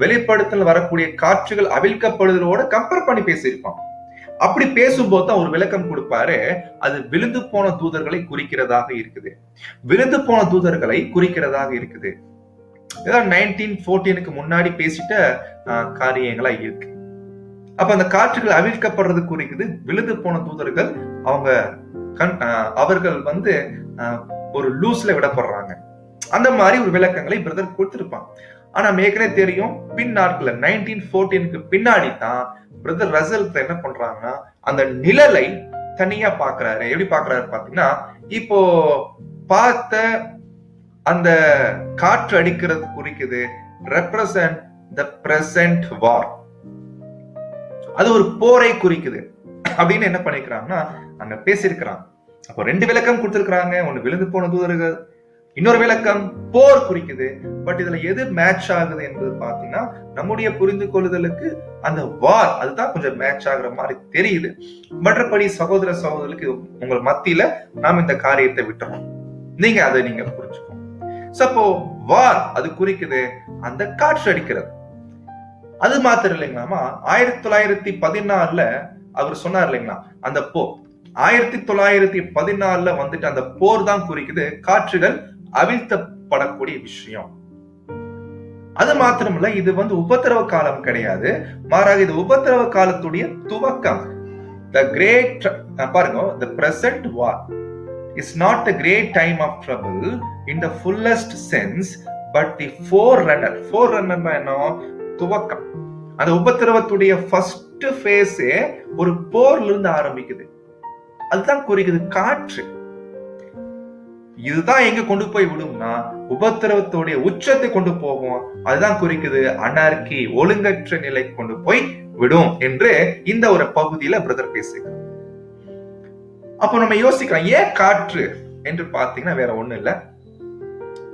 [SPEAKER 1] வெளிப்படுத்தல் வரக்கூடிய காற்றுகள் அவிழ்க்கப்படுதலோட கம்பேர் பண்ணி பேசியிருப்பான். அப்படி பேசும்போது தான் ஒரு விளக்கம் கொடுப்பாரு. அது விழுந்து போன தூதர்களை குறிக்கிறதாக இருக்குது, விழுந்து போன தூதர்களை குறிக்கிறதாக இருக்குது. இதான் 1914 முன்னாடி பேசிட்ட காரியங்களா இருக்கு. அப்ப அந்த காற்றுகள் அவிழ்க்கப்படுறது குறிக்குது. விழுந்து போன தூதர்கள் அவர்கள் ஒரு லூஸ்ல விடப்படுறாங்க. அந்த மாதிரி ஒரு விளக்கங்களை பிரதர் கொடுத்திருப்பான். ஆனா ஏற்கனவே தெரியும், பின் நாட்கள் 1914 பின்னாடி தான் பிரதர் ரசல் என்ன பண்றாங்கன்னா அந்த நிழலை தனியா பாக்குறாரு. எப்படி பாக்குறாரு பாத்தீங்கன்னா, இப்போ பார்த்த அந்த காற்று அடிக்கிறது குறிக்குது ரெப்ரசன்ட் த பிரசன்ட் வார். அது ஒரு போரை குறிக்குது அப்படின்னு என்ன பண்ணிக்கிறாங்கன்னா அங்க பேசியிருக்கிறாங்க. அப்போ 2 விளக்கம் கொடுத்திருக்கிறாங்க. ஒண்ணு விழுந்து போன தூதர்கள், இன்னொரு விளக்கம் போர் குறிக்குது. பட் இதுல எது மேட்ச் ஆகுது என்பது பாத்தீங்கன்னா நம்முடைய புரிந்து கொள்ளுதலுக்கு அந்த வார் அதுதான் கொஞ்சம் மேட்ச் ஆகுற மாதிரி தெரியுது. மற்றபடி சகோதர சகோதரர்களுக்கு உங்கள் மத்தியில நாம் இந்த காரியத்தை விட்டுறோம். நீங்க அதை புரிஞ்சுக்கணும். சப்போ வார் அது குறிக்குது அந்த காற்று அடிக்கிறது. அது மாத்திரம் இல்லைங்களாமா, 1914 அவர் சொன்னார் இல்லைங்களா அந்த போர். 1914 அந்த போர் தான் குறிக்குது காற்றுகள் அவிழ்த்தப்படக்கூடிய விஷயம். அது மாத்திரமல்ல, இது உபத்திரவ காலம் கிடையாது, மாறாக இது உபத்திரவ காலத்துடைய துவக்கம். The great பாருங்க, the present war is not the great time of trouble in the fullest sense, but the forerunner. Forerunner என்ன? துவக்கம். அந்த உபத்திரவத்துடைய ஃபர்ஸ்ட் ஃபேஸ் ஒரு போர்ல இருந்து ஆரம்பிக்குது. அதுதான் குறிக்குது காற்று. இதுதான் எங்க கொண்டு போய் விடும்னா உபத்திரவத்துடைய உச்சத்தை கொண்டு போகும். அதுதான் குறிக்குது அனார்கி, ஒழுங்கற்ற நிலை கொண்டு போய் விடும் என்று இந்த ஒரு பகுதியில பிரதர் பேசுகிறார். அப்போ நம்ம யோசிக்கலாம், ஏன் காற்று என்று பார்த்தீங்கன்னா வேற ஒண்ணும் இல்ல.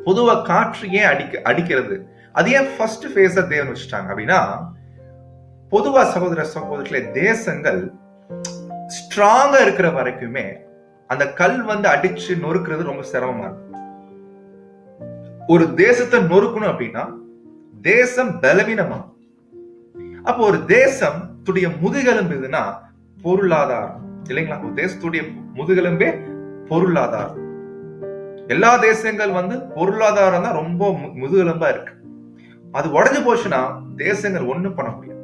[SPEAKER 1] பொதுவா காற்று ஏன் அடிக்கிறது, அது ஏன் ஃபர்ஸ்ட் ஃபேஸா தேவன் வச்சுட்டாங்க அப்படின்னா, பொதுவா சகோதர சகோதரிகளே, தேசங்கள் ஸ்ட்ராங்கா இருக்கிற வரைக்குமே அந்த கல் வந்து அடிச்சு நொறுக்கிறது ரொம்ப சிரமமா இருக்கும். ஒரு தேசத்தை நொறுக்கணும் அப்படின்னா தேசம் பலவீனமா. அப்போ ஒரு தேசம் துடைய முதுகெலும்பு எதுனா பொருளாதாரம் இல்லைங்களா? ஒரு தேசத்துடைய முதுகெலும்பே பொருளாதாரம். எல்லா தேசங்கள் வந்து பொருளாதாரம் தான் ரொம்ப முதுகெலும்பா இருக்கு. அது உடஞ்சு போச்சுன்னா தேசங்கள் ஒண்ணும் பண்ண முடியாது.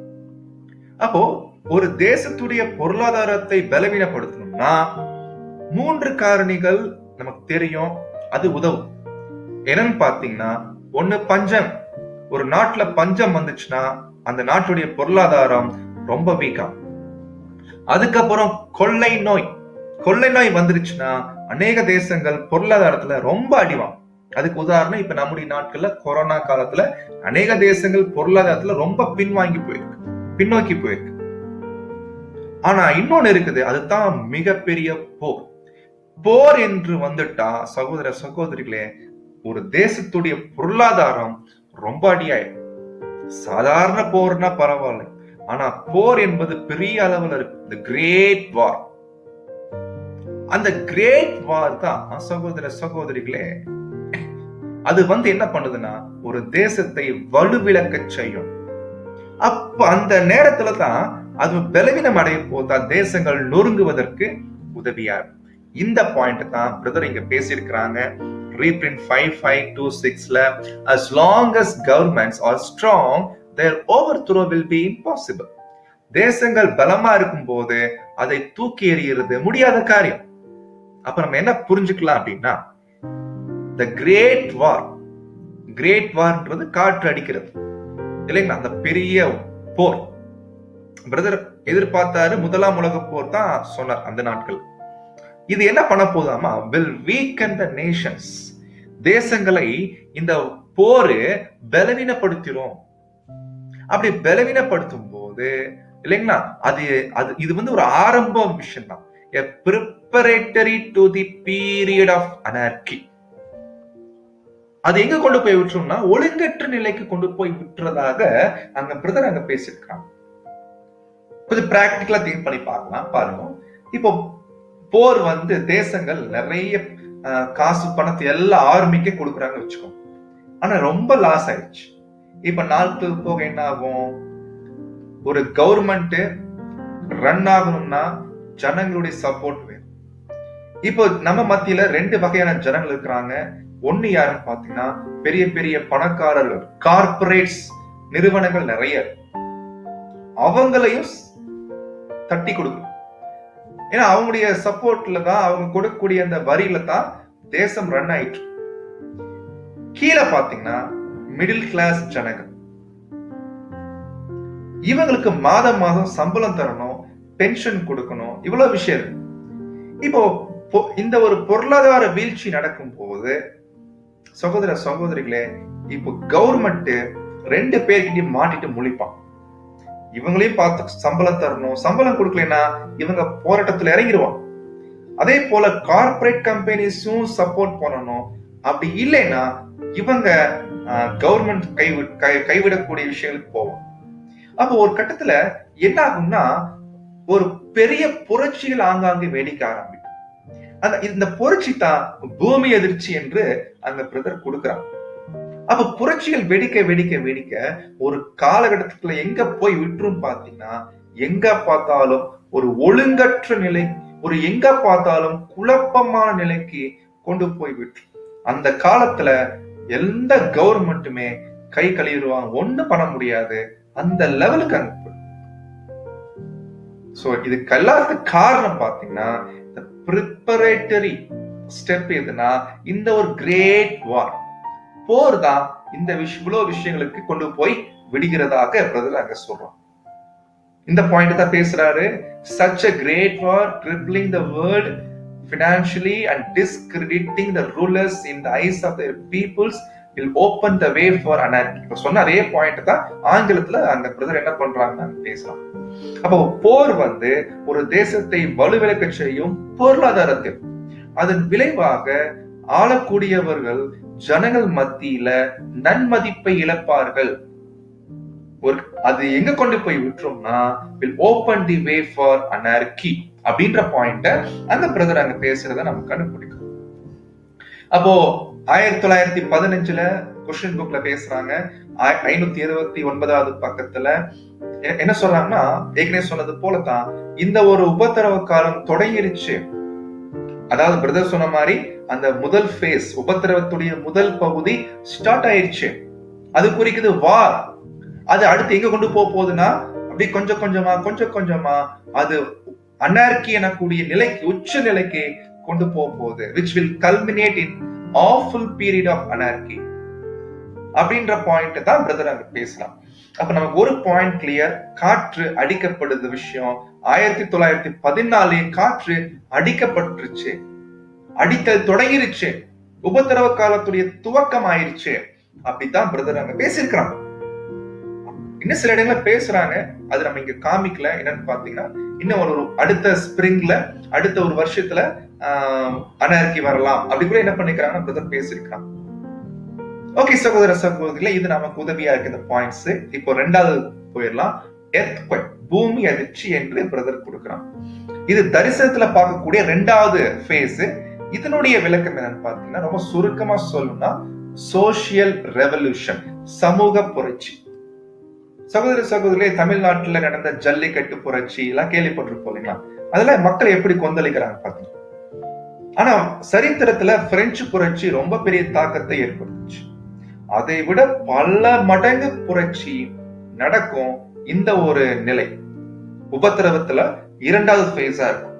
[SPEAKER 1] அப்போ ஒரு தேசத்துடைய பொருளாதாரத்தை பலவீனப்படுத்தணும்னா 3 காரணிகள் நமக்கு தெரியும், அது உதவும். என்னன்னு பாத்தீங்கன்னா, ஒண்ணு பஞ்சம். ஒரு நாட்டுல பஞ்சம் வந்துச்சுன்னா அந்த நாட்டுடைய பொருளாதாரம் ரொம்ப வீக்கா. அதுக்கப்புறம் கொள்ளை நோய். கொள்ளை நோய் வந்துருச்சுன்னா அநேக தேசங்கள் பொருளாதாரத்துல ரொம்ப அடிவாங்க. அதுக்கு உதாரணம் இப்ப நம்முடைய நாட்கள்ல கொரோனா காலத்துல அநேக தேசங்கள் பொருளாதாரத்துல ரொம்ப பின்னோக்கி போயிருக்கு. ஆனா இன்னொன்னு இருக்குது, அதுதான் மிகப்பெரிய போர். போர் என்று வந்துட்டா சகோதர சகோதரிகளே, ஒரு தேசத்துடைய பொருளாதாரம் ரொம்ப அடியாயிடும். சாதாரண போர்னா பரவாயில்ல, ஆனா போர் என்பது பெரிய அளவுல இருக்கு. கிரேட் வார். அந்த கிரேட் வார் தான் சகோதர சகோதரிகளே, அது வந்து என்ன பண்ணுதுன்னா ஒரு தேசத்தை வலுவிழக்க செய்யும். அப்ப அந்த நேரத்துல தான் அது பலவீனம் அடைய போதா தேசங்கள் நொறுங்குவதற்கு உதவியா இருக்கும். இந்த பாயிண்ட் தான் பிரதர் இங்க பேசியிருக்கிறாங்க. Reprint 5526ல, as long as governments are strong, their overthrow will be impossible. தேசங்கள் பலமா இருக்கும் போது அதை தூக்கி எறிகிறது முடியாத காரியம். அப்ப நம்ம என்ன புரிஞ்சுக்கலாம் அப்படின்னா, the great warன்றது காற்று அடிக்கிறது இல்லைங்களா? அந்த பெரிய போர் பிரதர் எதிர்பார்த்தாரு. முதலாம் உலக போர் தான் சொன்னார் அந்த நாட்கள். இது என்ன பண்ண போதாமா, will weaken the nations. தேசங்களை இந்த போரு பலவீனப்படுத்திரும். அப்படி பலவீனப்படுத்தும் போது இல்லைங்களா, இது வந்து ஒரு ஆரம்ப விஷயம் தான். A preparatory to the period of anarchy. அது எங்க கொண்டு போய் விட்டுரும்னா ஒழுங்கற்ற நிலைக்கு கொண்டு போய் விட்டுறதாக அங்க பிரதர் அங்க பேசியிருக்காங்க. கொஞ்சம் பிராக்டிகலா திங்க் பண்ணி பார்க்கலாம். பாருங்க, இப்போ போர் வந்து தேசங்கள் நிறைய காசு பணத்தை எல்லா ஆர்மிக்கே கொடுக்குறாங்க வச்சுக்கோங்க. ஆனா ரொம்ப லாஸ் ஆயிடுச்சு. இப்ப நாட்கள் போக என்ன ஆகும், ஒரு கவர்மெண்ட் ரன் ஆகணும்னா ஜனங்களுடைய சப்போர்ட் வேணும். இப்போ நம்ம மத்தியில 2 வகையான ஜனங்கள் இருக்கிறாங்க. ஒண்ணு யாருன்னு பாத்தீங்கன்னா பெரிய பெரிய பணக்காரர்கள், கார்பரேட்ஸ், நிறுவனங்கள் நிறைய, அவங்களையும் தட்டி கொடுக்கணும். ஏன்னா அவங்களுடைய சப்போர்ட்ல தான், அவங்க கொடுக்கக்கூடிய அந்த வரியில தான் தேசம் ரன் ஆயிட்டு. கீழே பாத்தீங்கன்னா மிடில் கிளாஸ் ஜனங்கள், இவங்களுக்கு மாதம் மாதம் சம்பளம் தரணும், பென்ஷன் கொடுக்கணும், இவ்வளவு விஷயம் இருக்கு. இப்போ இந்த ஒரு பொருளாதார வீழ்ச்சி நடக்கும் போது சகோதர சகோதரிகளே, இப்போ கவர்மெண்ட் 2 பேர்கிட்டயும் மாட்டிட்டு முழிப்பான். இவங்களையும் பார்த்து சம்பளம் தரணும், சம்பளம் கொடுக்கலன்னா இவங்க போராட்டத்துல இறங்கிடுவாங்க. அதே போல கார்பரேட் கம்பெனிஸும் சப்போர்ட் பண்ணணும். அப்படி இல்லைன்னா இவங்க கவர்மெண்ட் கைவிடக்கூடிய விஷயங்களுக்கு போவோம். அப்போ ஒரு கட்டத்துல என்ன ஆகும்னா ஒரு பெரிய புரட்சிகள் ஆங்காங்கே வெடிக்க ஆரம்பிக்கும். இந்த புரட்சி தான் பூமி அதிர்ச்சி என்று அந்த பிரதர் கொடுக்கிறார். அப்ப புரட்சிகள் வெடிக்க வெடிக்க வெடிக்க ஒரு காலகட்டத்துல எங்க போய் விட்டுரும் பாத்தீங்கன்னா, எங்க பார்த்தாலும் ஒரு ஒழுங்கற்ற நிலை, ஒரு எங்க பார்த்தாலும் குழப்பமான நிலைக்கு கொண்டு போய் விட்டு அந்த காலத்துல எந்த கவர்மெண்ட்டுமே கை கழுவிடுவாங்க, ஒண்ணும் பண்ண முடியாது, அந்த லெவலுக்கு அங்க சோ இதுக்கு எல்லாத்துக்கும் காரணம் பாத்தீங்கன்னா ப்ரிப்பரேட்டரி ஸ்டெப் எதுனா இந்த ஒரு கிரேட் வார், போர் தான் இந்த இவ்வளவு விஷயங்களுக்கு கொண்டு போய் விடுகிறதாக பிரதர் அங்க சொல்றோம். இந்த பாயிண்ட் தான் பேசுறாரு. such a great war crippling the world financially and discrediting the rulers in the eyes of their peoples will open the way for anarchy. இப்ப சொன்ன அதே பாயிண்ட் தான் ஆங்கிலத்துல அந்த பிரதர் என்ன பண்றாங்கன்னு பேசலாம். அப்போ போர் ஒரு தேசத்தை வலுவிழக்க செய்யும் பொருளாதாரத்தில். அதன் விளைவாக ஆளக்கூடியவர்கள் ஜனங்கள் மத்தியில நன்மதிப்பை இழப்பார்கள். அது எங்க கொண்டு போய் விட்டுரும்னா will open the way for anarchy அப்படின்ற பாயிண்ட அந்த பிரதர் அங்க பேசுறத நம்ம கண்டுபிடிக்கும். அப்போ 1915 கொஸ்டின் புக்ல பேசுறாங்க. 529வது பக்கத்துல என்ன சொல்றாங்கன்னா, ஏற்கனவே சொன்னது போலதான் இந்த ஒரு உபத்திரவ காலம் தொடங்கிருச்சு. அதாவது பிரதர் சொன்ன மாதிரி அந்த முதல் ஃபேஸ், உபத்திரவத்துடைய முதல் பகுதி ஸ்டார்ட் ஆயிடுச்சு. அது குறிக்குது வார். அது அடுத்து எங்க கொண்டு போகுதுன்னா அப்படி கொஞ்சம் கொஞ்சமா அது அனார்கி எனக்கூடிய நிலைக்கு, உச்ச நிலைக்கு கொண்டு போகுது. which will culminate in awful period of anarchy அப்படின்ற பாயிண்ட் தான் பிரதர் அங்க பேசலாம். அப்ப நமக்கு ஒரு பாயிண்ட் கிளியர். காற்று அடிக்கப்படுது விஷயம் 1914 காற்று அடிக்கப்பட்டுருச்சு, அடித்தல் தொடங்கிருச்சு, உபத்திரவ காலத்துடைய துவக்கம் ஆயிருச்சு. அப்படித்தான் பிரதர் அங்க பேசியிருக்கிறான். இன்னும் சில இடங்கள்ல பேசுறாங்க, அது நம்ம இங்க காமிக்கல. என்னன்னு பாத்தீங்கன்னா, இன்னும் ஒரு அடுத்த ஸ்பிரிங்ல, அடுத்த ஒரு வருஷத்துல அனார்கி வரலாம் அப்படி கூட என்ன பண்ணிக்கிறாங்கன்னா பிரதர் பேசியிருக்கான். ஓகே சகோதர சகோதரிகளே, இது நமக்கு உதவியா இருக்கு இந்த பாயிண்ட்ஸ். இப்போ ரெண்டாவது போயிடலாம். எர்த்குவேக், பூமி அதிர்ச்சி என்று பிரதர் கொடுக்கிறான். இது தரிசனத்துல பார்க்கக்கூடிய ரெண்டாவது ஃபேஸ். இதனுடைய விளக்கம் என்னன்னு பாத்தீங்கன்னா, ரொம்ப சுருக்கமா சொல்லணும்னா சோசியல் ரெவல்யூஷன், சமூக புரட்சி. சகோதர சகோதரிகளே, தமிழ்நாட்டுல நடந்த ஜல்லிக்கட்டு புரட்சி எல்லாம் கேள்விப்பட்டிருப்போம் இல்லைங்களா? அதுல மக்கள் எப்படி கொந்தளிக்கிறாங்க பாத்தீங்க. ஆனா சரித்திரத்துல பிரெஞ்சு புரட்சி ரொம்ப பெரிய தாக்கத்தை ஏற்படுத்துச்சு. அதை விட பல மடங்கு புரட்சி நடக்கும் இந்த ஒரு நிலை உபத்திரவத்துல இரண்டாவது ஃபேஸா இருக்கும்.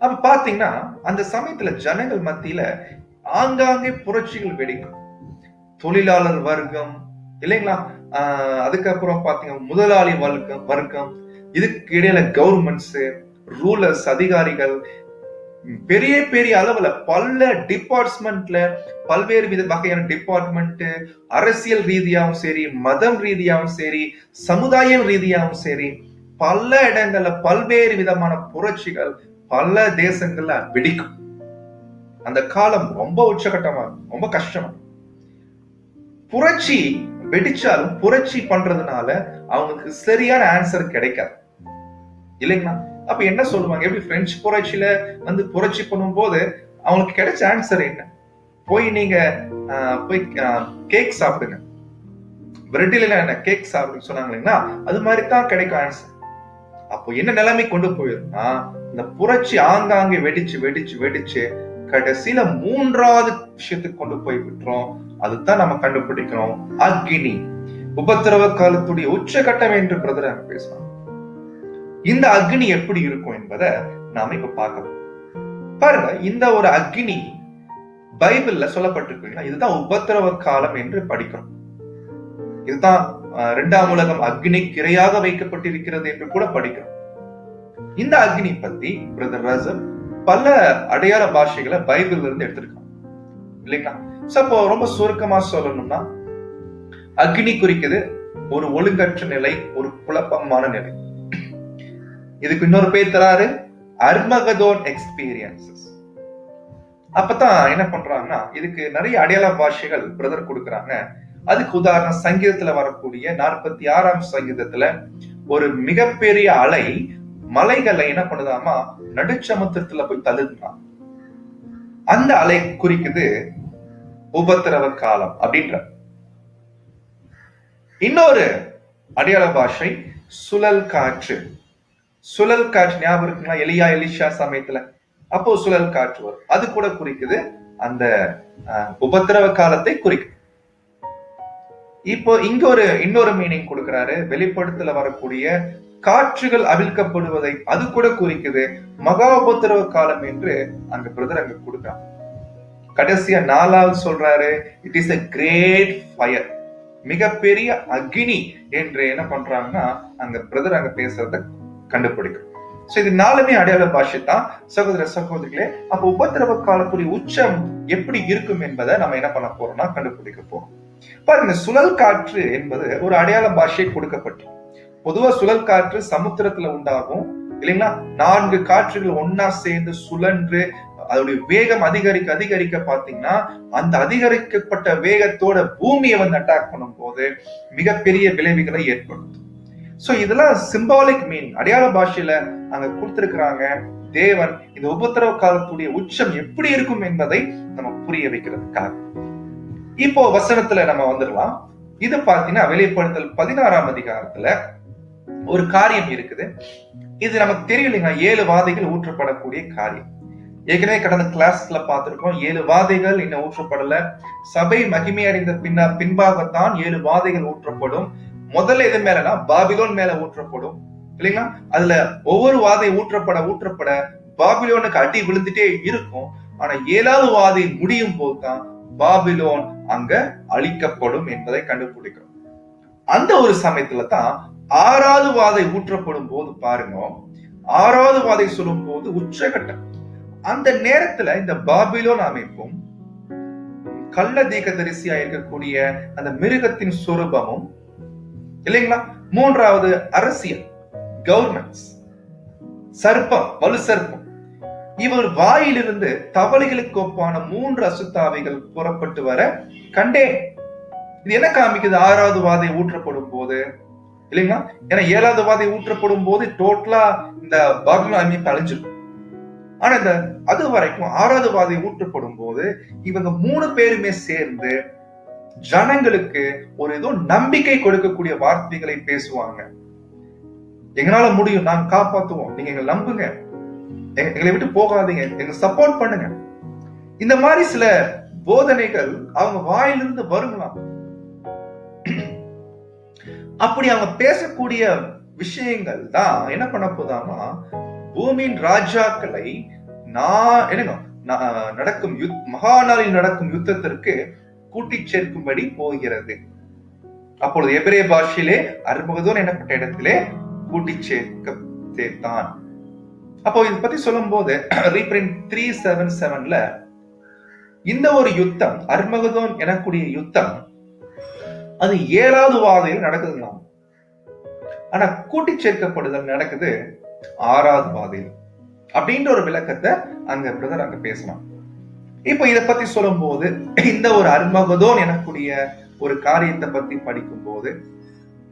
[SPEAKER 1] அப்ப பாத்தீங்கன்னா அந்த சமயத்துல ஜனங்கள் மத்தியில ஆங்காங்கே புரட்சிகள் வெடிக்கும். தொழிலாளர் வர்க்கம் இல்லைங்களா, அதுக்கப்புறம் பாத்தீங்கன்னா முதலாளி வர்க்கம், இதுக்கு இடையில கவர்மெண்ட்ஸ், ரூலர்ஸ், அதிகாரிகள், பெரிய பெரிய அளவுல பல டிபார்ட்மெண்ட்ல, பல்வேறு வகையான டிபார்ட்மெண்ட், அரசியல் ரீதியாகவும் சரி, மதம் ரீதியாகவும் சரி, சமுதாயம் ரீதியாகவும் சரி, பல இடங்கள்ல பல்வேறு விதமான புரட்சிகள் பல தேசங்கள்ல வெடிக்கும். அந்த காலம் ரொம்ப உச்சகட்டமா இருக்கும், ரொம்ப கஷ்டமா. புரட்சி வெடிச்சாலும் புரட்சி பண்றதுனால அவங்களுக்கு சரியான ஆன்சர் கிடைக்காது இல்லைங்களா? அப்ப என்ன சொல்லுவாங்க, எப்படி பிரெஞ்சு புரட்சியில புரட்சி பண்ணும் போது அவங்களுக்கு கிடைச்ச ஆன்சர் என்ன? நீங்க போய் கேக் சாப்பிடுங்க, பிரெட்ல என்ன கேக் சாப்பிடுங்க சொன்னாங்க இல்லைங்களா? அது மாதிரி தான் கிடைக்கும் ஆன்சர். அப்போ என்ன நிலைமை கொண்டு போயிருந்தா, இந்த புரட்சி ஆங்காங்கே வெடிச்சு வெடிச்சு வெடிச்சு கடைசியில மூன்றாவது விஷயத்துக்கு கொண்டு போய் விட்டுறோம். அதுதான் நம்ம கண்டுபிடிக்கிறோம், அக்னி. உபத்திரவ காலத்துடைய உச்சகட்டம் என்று பிரதர் பேசுவாங்க. இந்த அக்னி எப்படி இருக்கும் என்பதை நாம இப்ப பார்க்கலாம். பாருங்க, இந்த ஒரு அக்னி பைபிள்ல சொல்லப்பட்டிருக்கு. இதுதான் உபத்திரவ காலம் என்று படிக்கிறோம். இதுதான் 2ஆம் உலகம் அக்னி கிரையாக வைக்கப்பட்டிருக்கிறது என்று கூட படிக்கிறோம். இந்த அக்னி பத்தி பிரதர் ரசல் பல அடையாள பாஷைகளை பைபிள்ல இருந்து எடுத்திருக்காங்க இல்லைங்களா? அப்போ ரொம்ப சுருக்கமா சொல்லணும்னா, அக்னி குறிக்குது ஒரு ஒழுங்கற்ற நிலை, ஒரு குழப்பமான நிலை. இதுக்கு இன்னொரு பேர் தராரு, அர்மகதோன் எக்ஸ்பீரியன்சஸ். அப்பதான் என்ன பண்றாங்கன்னா, இதுக்கு நிறைய அடையாள பாஷைகள் பிரதர் கொடுக்கறாங்க. அதுக்கு உதாரணம் சங்கீதத்துல வரக்கூடிய 46ஆம் சங்கீதத்துல ஒரு மிகப்பெரிய அலை மலைகளை என்ன பண்ணுதாமா நடுச்சமுத்திரத்துல போய் தள்ளுறான். அந்த அலை குறிக்குது உபத்திரவ காலம் அப்படின்ற. இன்னொரு அடையாள பாஷை சுழல் காற்று. சுழல் காற்று ஞாபகம் இருக்குங்களா? எலிஷா சமயத்துல அப்போ சுழல் காற்று வரும். அது கூட குறிக்குது அந்த உபத்திரவ காலத்தை குறிக்குது. இப்போ இங்க இன்னொரு மீனிங் கொடுக்கிறாரு. வெளிப்படுத்தல வரக்கூடிய காற்றுகள் அவிழ்க்கப்படுவதை அது கூட குறிக்குது மகா உபத்திரவ காலம் என்று அங்க பிரதர் அங்க கொடுக்கிறான். கடைசியா 4வது சொல்றாரு, it is a great fire, மிகப்பெரிய அக்னி என்று என்ன பண்றாங்கன்னா அங்க பிரதர் அங்க பேசுறத கண்டுபிடிக்கும். இது 4மே அடையாள பாஷை தான் சகோதர சகோதரிகளே. அப்ப உபத்திரவ காலத்துடைய உச்சம் எப்படி இருக்கும் என்பதை நம்ம என்ன பண்ண போறோம்னா கண்டுபிடிக்க போறோம். பாருங்க, சுழல் காற்று என்பது ஒரு அடையாள பாஷை கொடுக்கப்பட்டு பொதுவா சுழல் காற்று சமுத்திரத்துல உண்டாகும் இல்லைங்களா? 4 காற்றுகள் ஒன்னா சேர்ந்து சுழன்று அதோடைய வேகம் அதிகரிக்க அதிகரிக்க பாத்தீங்கன்னா அந்த அதிகரிக்கப்பட்ட வேகத்தோட பூமியை வந்து அட்டாக் பண்ணும் போது மிகப்பெரிய விளைவுகளை ஏற்படுத்தும். சோ இதெல்லாம் சிம்பாலிக் மீனிங், அடையாள பாஷையில அங்க கொடுத்திருக்கிறாங்க. தேவன் இந்த உபத்திரவ காலத்துடைய உச்சம் எப்படி இருக்கும் என்பதை நம்ம புரிய வைக்கிறதுக்காக. இப்போ வசனத்துல நம்ம வந்துடலாம். இது பாத்தீங்கன்னா வெளிப்படுத்தல் 16ஆம் அதிகாரத்துல ஒரு காரியம் இருக்குது. இது நமக்கு தெரியலைங்க, 7 வாதைகள் ஊற்றப்படக்கூடிய காரியம். ஏற்கனவே கடந்த கிளாஸ்ல பார்த்திருக்கோம். 7 வாதைகள் இன்னும் ஊற்றப்படல. சபை மகிமை அடைந்த பின்பாகத்தான் 7 வாதைகள் ஊற்றப்படும். முதல்ல எது மேலனா பாபிலோன் மேல ஊற்றப்படும் இல்லைங்களா? அதுல ஒவ்வொரு வாதை ஊற்றப்பட பாபிலோனுக்கு அடி விழுந்துட்டே இருக்கும். ஆனா 7வது வாதை முடியும் போதுதான் பாபிலோன் அங்க அழிக்கப்படும் என்பதை கண்டுபிடிக்கிறோம். அந்த ஒரு சமயத்துல தான் 6வது வாதை ஊற்றப்படும் போது பாருங்க, 6வது வாதை சொல்லும் போது உச்சகட்டம். அந்த நேரத்துல இந்த பாபிலோன் அமைப்பும் கள்ள தீர்க்கதரிசியா இருக்கக்கூடிய அந்த மிருகத்தின் சொரூபமும் இல்லைங்களா, 3வது அரசியல் கவர்மெண்ட்ஸ், சர்ப்பம், வலு சர்ப்பம், இவர் வாயிலிருந்து தவளைகளுக்கு ஒப்பான 3 அசுத்தாவிகள் புறப்பட்டு வர கண்டேன். இது என்ன காமிக்குது? 6வது வாதை ஊற்றப்படும் போது இல்லைங்களா? ஏன்னா 7வது வாதை ஊற்றப்படும் போது டோட்டலா இந்த பாபிலோன் அமைப்பு அழிஞ்சிருக்கும். ஆனா இந்த அது வரைக்கும் 6வது வாதை ஊற்றப்படும் போது இவங்க 3 பேருமே சேர்ந்து ஜனங்களுக்கு ஒரு ஏதோ நம்பிக்கை கொடுக்கக்கூடிய வார்த்தைகளை பேசுவாங்க. எங்களால முடியும், நாங்க காப்பாத்துவோம், நீங்க எங்களை நம்புங்க, எங்களை விட்டு போகாதீங்க, எங்க சப்போர்ட் பண்ணுங்க. இந்த மாதிரி சில போதனைகள் அவங்க வாயிலிருந்து வருங்களாம். அப்படி அவங்க பேசக்கூடிய விஷயங்கள் தான் என்ன பண்ண போதாமா, பூமியின் ராஜாக்களை நடக்கும் மகாநாளில் நடக்கும் யுத்தத்திற்கு கூட்டி சேர்க்கும்படி போகிறது. அப்பொழுது எபிரேய பாஷையிலே அர்மகதோன் எனப்பட்ட இடத்திலே கூட்டி சேர்த்தான். அப்போ இதை பத்தி சொல்லும் போது ரீப்ரிண்ட் 377ல இந்த ஒரு யுத்தம், அர்மகதோன் எனக்கூடிய யுத்தம், அது 7வது வாதையில் நடக்குதுங்களாம். ஆனா கூட்டி சேர்க்கப்படுதல் நடக்குது 6வது வாதையில் அப்படின்ற ஒரு விளக்கத்தை அங்க பிரதர் அங்க பேசலாம். இப்போ இதை பத்தி சொல்லும் போது இந்த ஒரு அர்மகதோன் எனக்கூடிய ஒரு காரியத்தை பத்தி படிக்கும் போது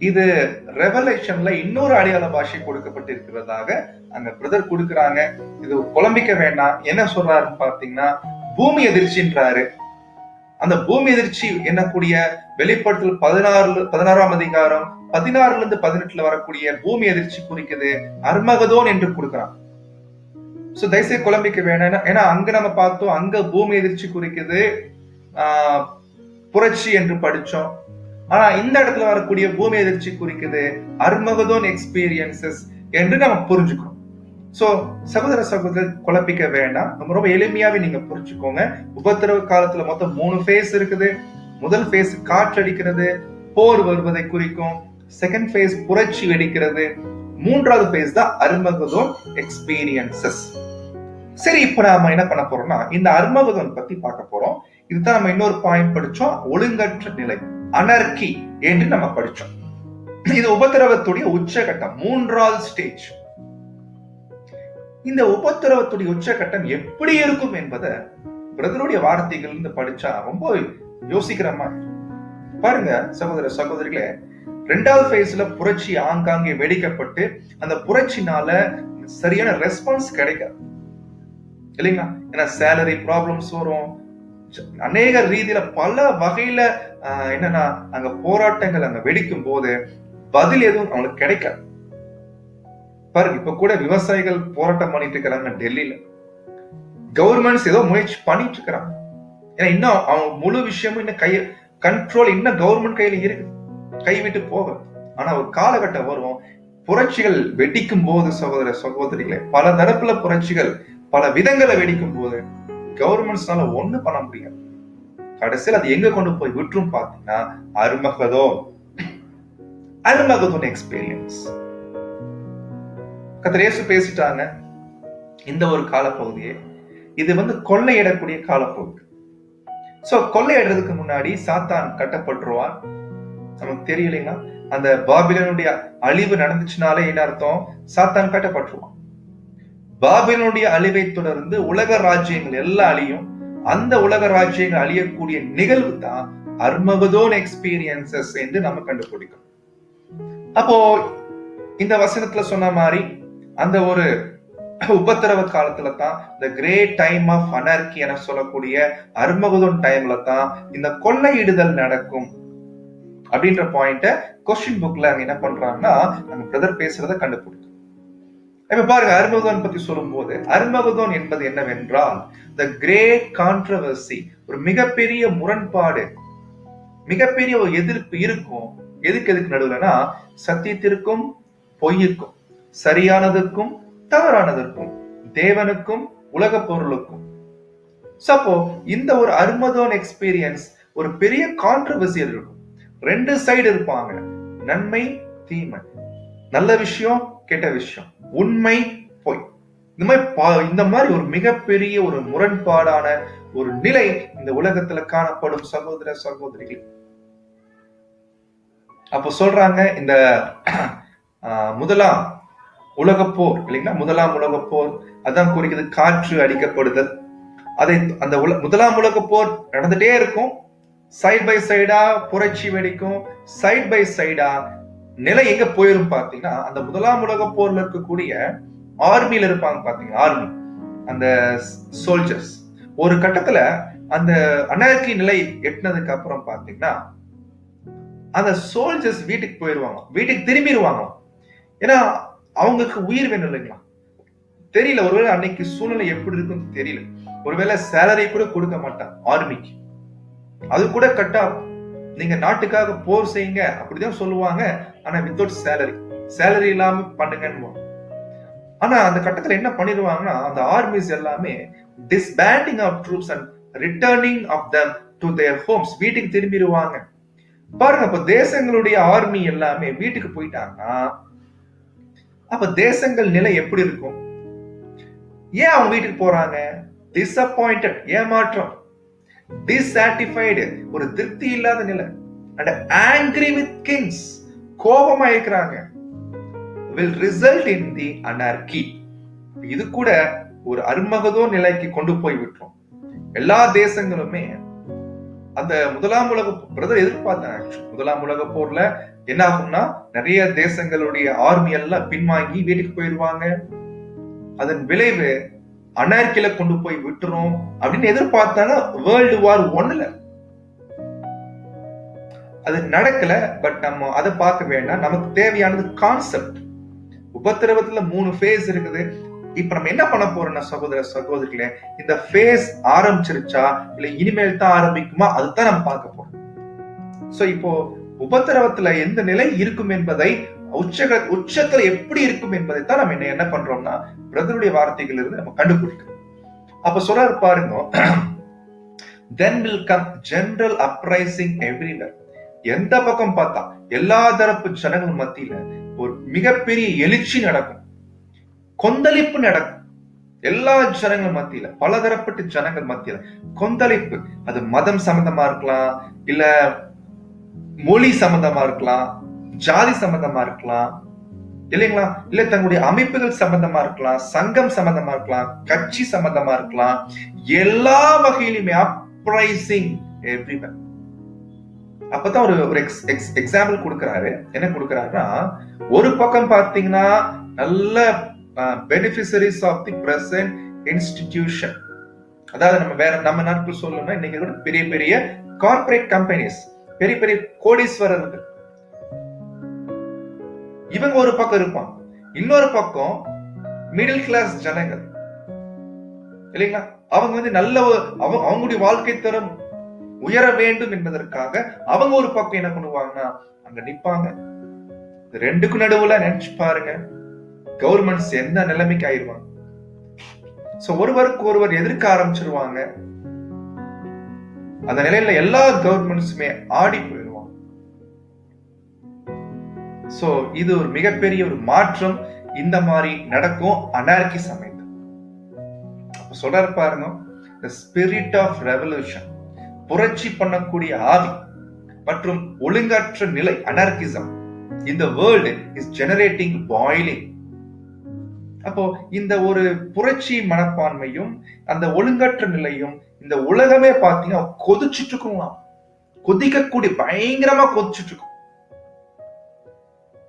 [SPEAKER 1] இது ரெவலேஷன்ல இன்னொரு அடையாள பாஷை கொடுக்கப்பட்டு இருக்கிறதாக அங்க பிரதர் கொடுக்குறாங்க. இது குழம்பிக்க வேண்டாம். என்ன சொல்றாருன்னு பாத்தீங்கன்னா பூமி எதிர்ச்சின்றாரு. அந்த பூமி எதிர்ச்சி என்னக்கூடிய வெளிப்படுத்தல் 16ஆம் அதிகாரம் 16ல இருந்து 18ல வரக்கூடிய பூமி எதிர்ச்சி குறிக்குது அர்மகதோன் என்று கொடுக்கிறான். சோ தயவுசெய்து குழம்பிக்க வேணாம். ஏன்னா அங்க நம்ம பார்த்தோம், அங்க பூமி எதிர்ச்சி குறிக்குது புரட்சி என்று படிச்சோம். ஆனா இந்த இடத்துல வரக்கூடிய பூமி எதிர்ச்சி குறிக்குது அர்மகதோன் எக்ஸ்பீரியன்சஸ் என்று நம்ம புரிஞ்சுக்கணும். சோ சகோதர சகோதரர் குழப்பிக்க வேண்டாம். நம்ம ரொம்ப எளிமையாவே நீங்க புரிஞ்சுக்கோங்க. உபத்திரவ காலத்துல மொத்தம் 3 ஃபேஸ் இருக்குது. முதல் ஃபேஸ் காற்றடிக்கிறது, போர் வருவதை குறிக்கும். செகண்ட் ஃபேஸ் புரட்சி வெடிக்கிறது. 3வது ஃபேஸ் தான் அர்மகதோன் எக்ஸ்பீரியன்சஸ். சரி, இப்ப நாம என்ன பண்ண போறோம்னா இந்த அர்மகதோன் பத்தி பார்க்க போறோம். இதுதான் நம்ம இன்னொரு பாயிண்ட் படிச்சோம், ஒழுங்கற்ற நிலை, அனர்கி என்று நம்ம படிச்சோம். இது உபத்திரவத்துடைய உச்சகட்டம், 3வது ஸ்டேஜ். இந்த உபத்திரவத்துடைய உச்சகட்டம் எப்படி இருக்கும் என்பதை பிரதருடைய வார்த்தைகள் இருந்து படிச்சா ரொம்ப யோசிக்கிற மாதிரி. பாருங்க சகோதர சகோதரிகளே, 2வது ஃபேஸ்ல புரட்சி ஆங்காங்கே வெடிக்கப்பட்டு அந்த புரட்சினால சரியான ரெஸ்பான்ஸ் கிடைக்காது இல்லைங்களா? ஏன்னா சேலரி ப்ராப்ளம்ஸ் வரும், அநேக ரீதியில பல வகையில என்னன்னா அங்க போராட்டங்கள் அங்க வெடிக்கும் போது பதில் எதுவும் அவங்களுக்கு கிடைக்காது. பாருங்க, இப்ப கூட விவசாயிகள் போராட்டம் பண்ணிட்டு இருக்கிறாங்க டெல்லியில. கவர்மெண்ட்ஸ் ஏதோ முயற்சி பண்ணிட்டு இருக்கிறாங்க. ஏன்னா இன்னும் அவங்க முழு விஷயமும் இன்னும் கண்ட்ரோல் இன்னும் கவர்மெண்ட் கையில இருக்கு, கைவிட்டு போக. ஆனா ஒரு காலகட்டம் வரும், புரட்சிகள் வெடிக்கும் போது சகோதர சகோதரிகளே, பல தரப்புல புரட்சிகள் பல விதங்களை வெடிக்கும் போது கவர்மெண்ட்ஸ்னால ஒண்ணு பண்ண முடியாது. கடைசியில் அது எங்க கொண்டு போய் விட்டுரும் பாத்தீங்கன்னா அர்மகதோன் எக்ஸ்பீரியன்ஸ். கர்த்தர் இயேசு பேசிட்டாங்க, இந்த ஒரு காலப்பகுதியே இது கொள்ளையிடக்கூடிய காலப்பகுதி. சோ கொள்ளையிடுறதுக்கு முன்னாடி சாத்தான் கட்டப்பட்டுருவான். நமக்கு தெரியலைங்களா? அந்த பாபிலோனுடைய அழிவு நடந்துச்சுனாலே என்ன அர்த்தம்? சாத்தான் கட்டப்பட்டுருவான். பாபிலோனுடைய அழிவை தொடர்ந்து உலக ராஜ்யங்கள் எல்லாம் அழியும். அந்த உலக ராஜ்யங்கள் அழியக்கூடிய நிகழ்வு தான் அர்மகதோன் எக்ஸ்பீரியன்சஸ் என்று நம்ம கண்டுபிடிக்கணும். அப்போ இந்த வசனத்துல சொன்ன மாதிரி அந்த ஒரு உபத்திரவ காலத்துல தான் இந்த கிரேட் டைம் ஆஃப் அனர்கி என சொல்லக்கூடிய அர்மகதோன் டைம்ல தான் இந்த கொள்ளையிடுதல் நடக்கும் அப்படின்ற பாயிண்ட கொஸ்டின் புக்ல அங்க என்ன பண்றாங்கன்னா நம்ம பிரதர் பேசுறத கண்டுபிடிக்கும். இப்ப பாருங்க, அர்மகதோன் பத்தி சொல்லும் போது அர்மகதோன் என்பது என்னவென்றால் த கிரேட் கான்ட்ரவர்சி, ஒரு மிகப்பெரிய முரண்பாடு, மிகப்பெரிய ஒரு எதிர்ப்பு இருக்கும். எதுக்கு நடுவுலனா சத்தியத்திற்கும் பொய்யுக்கும், சரியானதுக்கும் தவறானதற்கும், தேவனுக்கும் உலக பொருளுக்கும். சப்போ இந்த ஒரு அர்மகதோன் எக்ஸ்பீரியன்ஸ் ஒரு பெரிய கான்ட்ரவர்சியல் இருக்கும். ரெண்டு சைடு இருப்பாங்க, நன்மை தீமை, நல்ல விஷயம் கெட்ட விஷயம், உண்மை பொய். இந்த மாதிரி ஒரு மிகப்பெரிய ஒரு முரண்பாடான ஒரு நிலை இந்த உலகத்துல காணப்படும் சகோதர சகோதரிகள். அப்ப சொல்றாங்க இந்த முதலாம் உலக போர் இல்லைங்களா, முதலாம் உலக போர் அதான் குறிக்கிறது காற்று அடிக்கப்படுதல். அதை அந்த முதலாம் உலக போர் நடந்துட்டே இருக்கும். சைட் பை சைடா புரட்சி வெடிக்கும். சைட் பை சைடா நிலை எங்க போயிரும் பாத்தீங்கன்னா, அந்த முதலாம் உலக போர்ல இருக்கக்கூடிய ஆர்மியில இருப்பாங்க பாத்தீங்கன்னா, ஆர்மி அந்த சோல்ஜர்ஸ் ஒரு கட்டத்துல அந்த அனர்கி நிலை எட்டினதுக்கு அப்புறம் பாத்தீங்கன்னா அந்த சோல்ஜர்ஸ் வீட்டுக்கு போயிருவாங்க, வீட்டுக்கு திரும்பிடுவாங்க. ஏன்னா அவங்களுக்கு உயிர் வேணும் இல்லைங்களா? தெரியல, ஒருவேளை அன்னைக்கு சூழ்நிலை எப்படி இருக்குன்னு தெரியல. ஒருவேளை சேலரி கூட கொடுக்க மாட்டான் ஆர்மிக்கு. அது கூட கட்டா நீங்க நாட்டுக்காக போர் செய்யுங்க அப்படிதான் சொல்லுவாங்க. ஆனா வித்தவுட் சேலரி இல்லாம பண்ணுங்கன்னு. ஆனா அந்த கட்டத்துல என்ன பண்ணிடுவாங்கன்னா அந்த ஆர்மிஸ் எல்லாமே disbanding of troops and returning of them to their homes, வீட்டுக்கு திரும்பிடுவாங்க. பாருங்க, அப்ப தேசங்களுடைய ஆர்மி எல்லாமே வீட்டுக்கு போயிட்டாங்கன்னா அப்ப தேசங்கள் நிலை எப்படி இருக்கும்? ஏன் அவங்க வீட்டுக்கு போறாங்க? டிசப்பாயிண்டட், ஏமாற்றம், டிசாட்டிஃபைடு, ஒரு திருப்தி இல்லாத நிலை, அண்ட் ஆங்கிரி வித் கிங்ஸ், கோபமா இருக்கிறாங்க. will result in the anarchy. இது கூட ஒரு அர்மகதோன் நிலைக்கு கொண்டு போய் விட்டுரும். எல்லா தேசங்களுமே அந்த முதலாம் உலக பிரதர் எதிர்பார்த்தாங்க. முதலாம் உலக போர்ல என்ன ஆகும்னா நிறைய தேசங்களுடைய ஆர்மி எல்லாம் பின்வாங்கி வீட்டுக்கு போயிடுவாங்க. அதன் விளைவு அனார்கில கொண்டு போய் விட்டுரும் அப்படின்னு எதிர்பார்த்தாங்க. வேர்ல்டு வார் 1ல அது நடக்கல. பட் நம்ம அதை பார்க்க வேண்டாம். நமக்கு தேவையானது கான்செப்ட். உபத்திரவத்துல 3 ஃபேஸ் இருக்குது. இப்ப நம்ம என்ன பண்ண போறோம்னா சகோதர சகோதரிகளே, இந்த ஃபேஸ் ஆரம்பிச்சிருச்சா இல்ல இனிமேல் தான் ஆரம்பிக்குமா, அதுதான் நம்ம பார்க்க போறோம். சோ இப்போ உபத்திரவத்துல எந்த நிலை இருக்கும் என்பதை, உச்சத்துல எப்படி இருக்கும் என்பதை தான் நம்ம என்ன பண்றோம்னா பிரதருடைய வார்த்தைகள் இருந்து நம்ம கண்டுபிடிக்கிறோம். அப்ப சொல்றாரு பாருங்க, then will come general uprising everywhere. எந்த பக்கம் பார்த்தா எல்லா தரப்பு ஜனங்கள் மத்தியில ஒரு மிகப்பெரிய எழுச்சி நடக்கும், கொந்தளிப்பு நடக்கும். எல்லா ஜனங்கள் மத்தியில, பலதரப்பட்ட ஜனங்கள் மத்தியில கொந்தளிப்பு. அது மதம் சம்பந்தமா இருக்கலாம், இல்ல மொழி சம்பந்தமா இருக்கலாம், ஜாதி சம்பந்தமா இருக்கலாம் இல்லைங்களா, இல்ல தங்களுடைய அமைப்புகள் சம்பந்தமா இருக்கலாம், சங்கம் சம்பந்தமா இருக்கலாம், கட்சி சம்பந்தமா இருக்கலாம். எல்லா வகையிலுமே அப்ரைசிங் எவ்ரிவேர். அப்பதான் ஒரு எக்ஸாம்பிள் கொடுக்கிறாரு. என்ன கொடுக்கிறாருன்னா, ஒரு பக்கம் பாத்தீங்கன்னா நல்ல beneficiaries of the present institution, அதாவது நம்ம நாட்கள் சொல்லணும்னா இன்னைக்கு கூட பெரிய பெரிய கார்ப்பரேட் கம்பெனிஸ், பெரிய பெரிய கோடீஸ்வரர்கள், இவங்க ஒரு பக்கம் இருப்பாங்க. இன்னொரு பக்கம் மிடில் கிளாஸ் ஜனங்கள் இல்லைங்களா, அவங்க வந்து நல்ல அவங்களுடைய வாழ்க்கை தரம் உயர வேண்டும் என்பதற்காக அவங்க ஒரு பக்கம் என்ன பண்ணுவாங்கன்னா அங்க நிப்பாங்க. ரெண்டுக்கும் நடுவுல நினைச்சு பாருங்க, கவர்மெண்ட்ஸ் எந்த நிலைமைக்கு ஆயிடுவாங்க. சோ ஒருவருக்கு ஒருவர் எதிர்க்க ஆரம்பிச்சிருவாங்க. அந்த நிலையில எல்லா கவர்மெண்ட்ஸுமே ஆடி போயிடுவாங்க. சோ இது ஒரு மிகப்பெரிய ஒரு மாற்றம் இந்த மாதிரி நடக்கும் அனார்கி சமயத்தில். அப்ப சொல்றாரு பாருங்க, the spirit of revolution, புரட்சி பண்ணக்கூடிய ஆவி, மற்றும் ஒழுங்கற்ற நிலை anarchism in the world is generating boiling. அப்போ இந்த ஒரு புரட்சி மனப்பான்மையும் அந்த ஒழுங்கற்ற நிலையும் இந்த உலகமே பாத்தீங்கன்னா கொதிச்சுட்டு இருக்கும், கொதிக்கக்கூடிய பயங்கரமா கொதிச்சுட்டு இருக்கும்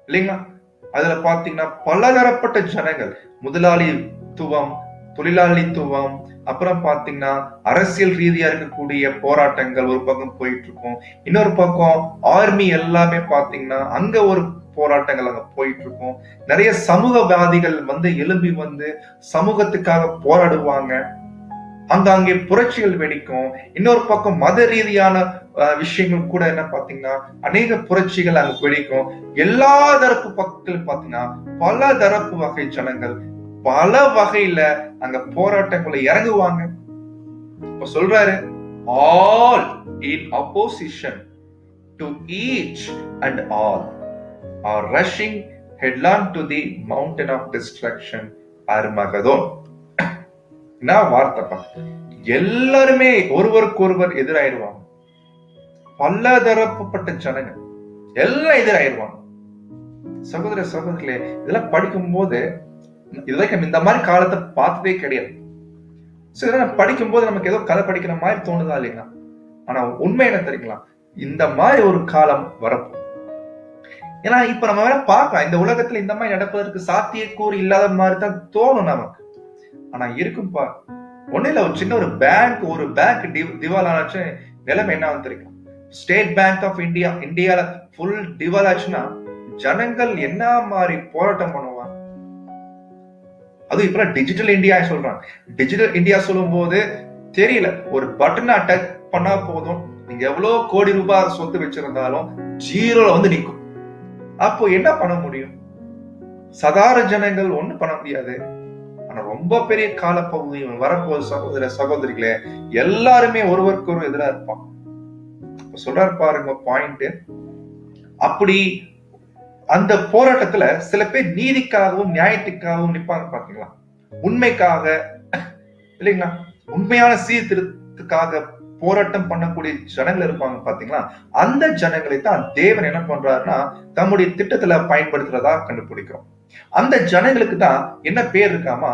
[SPEAKER 1] இல்லைங்களா? அதுல பாத்தீங்கன்னா பலதரப்பட்ட ஜனங்கள், முதலாளித்துவம், தொழிலாளித்துவம், அப்புறம் பாத்தீங்கன்னா அரசியல் ரீதியா இருக்கக்கூடிய போராட்டங்கள் ஒரு பக்கம் போயிட்டு இருக்கும், இன்னொரு பக்கம் ஆர்மி எல்லாமே பாத்தீங்கன்னா அங்க ஒரு போராட்டங்கள் அங்க போயிட்டு இருக்கும், நிறைய சமூகவாதிகள் எழும்பி சமூகத்துக்காக போராடுவாங்க, அங்கே புரட்சிகள் வெடிக்கும். இன்னொரு பக்கம் மத ரீதியான விஷயங்கள் கூட என்ன பாத்தீங்கன்னா அநேக புரட்சிகள் அங்க வெடிக்கும். எல்லா தரப்பு பக்கத்தில் பாத்தீங்கன்னா பல தரப்பு வகை ஜனங்கள் பல வகையில அங்க போராட்டங்களை இறங்குவாங்க. இப்ப சொல்றாரு, all in opposition to each and all are rushing headlong to the mountain of destruction, Armageddon. நான் வார்த்தைப்பா, எல்லாருமே ஒருவருக்கு ஒருவர் எதிராயிருவாங்க, பல தரப்பட்ட ஜனங்கள் எல்லாம் எதிராயிருவாங்க. சகோதர சகோதரிகளே, இதெல்லாம் படிக்கும் போது இதுவரைக்கும் இந்த மாதிரி காலத்தை பார்த்ததே கிடையாது. படிக்கும் போது நமக்கு ஏதோ கதை படிக்கிற மாதிரி தோணுதா இல்லைங்களா? ஆனா உண்மை என்ன தெரியுங்களா, இந்த மாதிரி ஒரு காலம் வரப்போ, ஏன்னா இப்ப நம்ம வேற பார்க்கலாம், இந்த உலகத்துல இந்த மாதிரி நடப்பதற்கு சாத்தியக்கூறு இல்லாத மாதிரி தான் தோணும் நமக்கு. ஆனா இருக்கும்பா, ஒண்ணு இல்ல, ஒரு சின்ன ஒரு பேங்க் திவால் ஆச்சு, நிலைமை என்ன தெரியும்? ஸ்டேட் பேங்க் ஆஃப் இந்தியால ஃபுல் திவால் ஆச்சுன்னா ஜனங்கள் என்ன மாதிரி போராட்டம் பண்ணுவாங்க? அது இப்ப டிஜிட்டல் இந்தியா சொல்றாங்க. டிஜிட்டல் இந்தியா சொல்லும் போது தெரியல, ஒரு பட்டனை டச் பண்ணா போதும், நீங்க எவ்வளவு கோடி ரூபாய் சொத்து வச்சிருந்தாலும் ஜீரோல நிக்கும். அப்போ என்ன பண்ண முடியும்? சாதாரண ஜனங்கள் ஒண்ணு பண்ண முடியாது. ஆனா ரொம்ப பெரிய காலப்பகுதி வரப்போது சகோதர சகோதரிகளே, எல்லாருமே ஒருவருக்கு ஒரு எதிராக இருப்பான். சொல்றாரு பாருங்க பாயிண்ட். அப்படி அந்த போராட்டத்துல சில பேர் நீதிக்காகவும் நியாயத்துக்காகவும் நிப்பாங்க பாத்தீங்களா, உண்மைக்காக இல்லைங்களா, உண்மையான சீர்திருத்தத்துக்காக போராட்டம் பண்ணக்கூடிய ஜனங்கள் இருப்பாங்க பாத்தீங்களா. அந்த ஜனங்களை தான் தேவன் என்ன பண்றாருன்னா தம்முடைய திட்டத்துல பயன்படுத்துறதா கண்டுபிடிக்கிறோம். அந்த ஜனங்களுக்கு தான் என்ன பேர் இருக்காமா,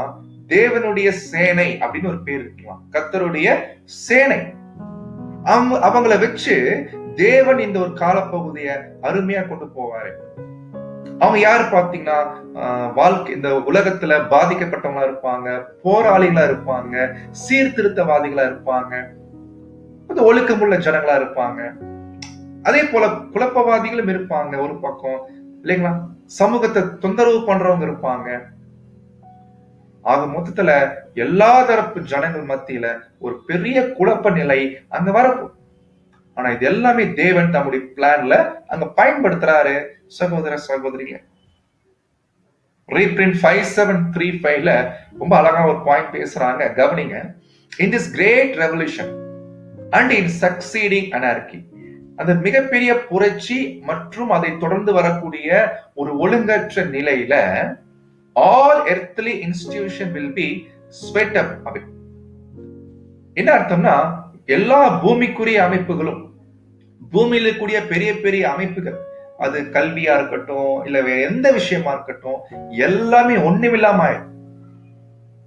[SPEAKER 1] தேவனுடைய சேனை அப்படின்னு ஒரு பேர் இருக்கலாம், கர்த்தருடைய சேனை. அவங்கள வச்சு தேவன் இந்த ஒரு காலப்பகுதியை அருமையா கொண்டு போவாரு. அவங்க யாரு பாத்தீங்கன்னா வாழ்க்கை இந்த உலகத்துல பாதிக்கப்பட்டவங்களா இருப்பாங்க, போராளிகளா இருப்பாங்க, சீர்திருத்தவாதிகளா இருப்பாங்க, ஒழுக்கமுள்ள ஜனங்களா இருப்பாங்க, அதே போல குழப்பவாதிகளும் இருப்பாங்க ஒரு பக்கம் இல்லைங்களா, சமூகத்தை தொந்தரவு பண்றவங்க இருப்பாங்க. ஆக மொத்தத்துல எல்லா தரப்பு ஜனங்கள் மத்தியில ஒரு பெரிய குழப்ப நிலை அங்க வரப்போம். ஆனா இது எல்லாமே தேவன் தம்முடைய பிளான்ல அங்க பயன்படுத்துறாரு சகோதர சகோதரிகளே. ரீப்ரிண்ட் 5735ல ரொம்ப அழகா ஒரு பாயிண்ட் பேசுறாங்க, கவனிங்க. In this great revolution and in succeeding anarchy, அந்த மிகப்பெரிய புரட்சி மற்றும் அதை தொடர்ந்து வரக்கூடிய ஒரு ஒழுங்கற்ற நிலையில all earthly institution will be swept up. என்ன அர்த்தம்னா, எல்லா பூமிக்குரிய அமைப்புகளும், பூமியில கூடிய பெரிய பெரிய அமைப்புகள், அது கல்வியா இருக்கட்டும் இல்ல வேற எந்த விஷயமா இருக்கட்டும், எல்லாமே ஒண்ணுமில்லாம ஆயிடும்.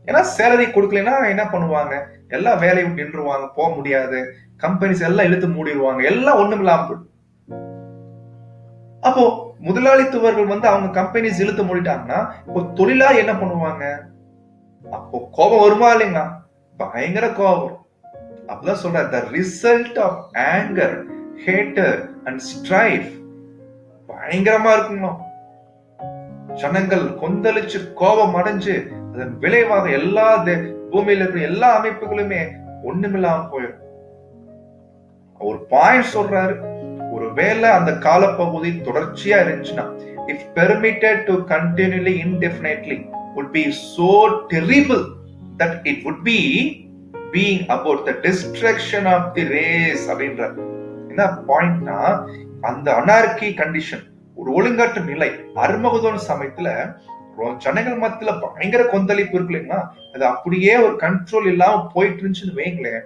[SPEAKER 1] ஏன்னா சேலரி கொடுக்கலன்னா என்ன பண்ணுவாங்க, எல்லா வேலையும் நின்றுவாங்க, போக முடியாது, கம்பெனிஸ் எல்லாம் இழுத்து மூடிடுவாங்க, எல்லாம் ஒண்ணுமில்லாம போயிடும். அப்போ முதலாளித்துவர்கள் அவங்க கம்பெனிஸ் இழுத்து மூடிட்டாங்கன்னா இப்போ தொழிலாளி என்ன பண்ணுவாங்க? அப்போ கோபம் வருமா இல்லைங்களா? பயங்கர கோபம். அப்பதான் சொல்ற, the result of anger, hatred and strife பயங்கரமா இருக்குங்களா. ஜனங்கள் கொந்தளிச்சு கோபம் அடைஞ்சு அதன் விளைவாக எல்லா பூமியில இருக்கிற எல்லா அமைப்புகளுமே ஒண்ணுமில்லாம போயிடும். ஒரு பாயிண்ட் சொல்றாரு, ஒருவேளை அந்த காலப்பகுதி தொடர்ச்சியா இருந்துச்சுன்னா, if permitted to continually indefinitely would be so terrible that it would be being about the destruction of the race அப்படின்ற என்ன பாயிண்ட்னா, அந்த அனார்கி கண்டிஷன், ஒரு ஒழுங்கற்ற நிலை, அர்மகுதோன் சமயத்துல ஜனங்கள் மத்தியில பயங்கர கொந்தளிப்பு இருக்கு இல்லைங்களா, அது அப்படியே ஒரு கண்ட்ரோல் இல்லாம போயிட்டு இருந்துச்சுன்னு வைங்களேன்,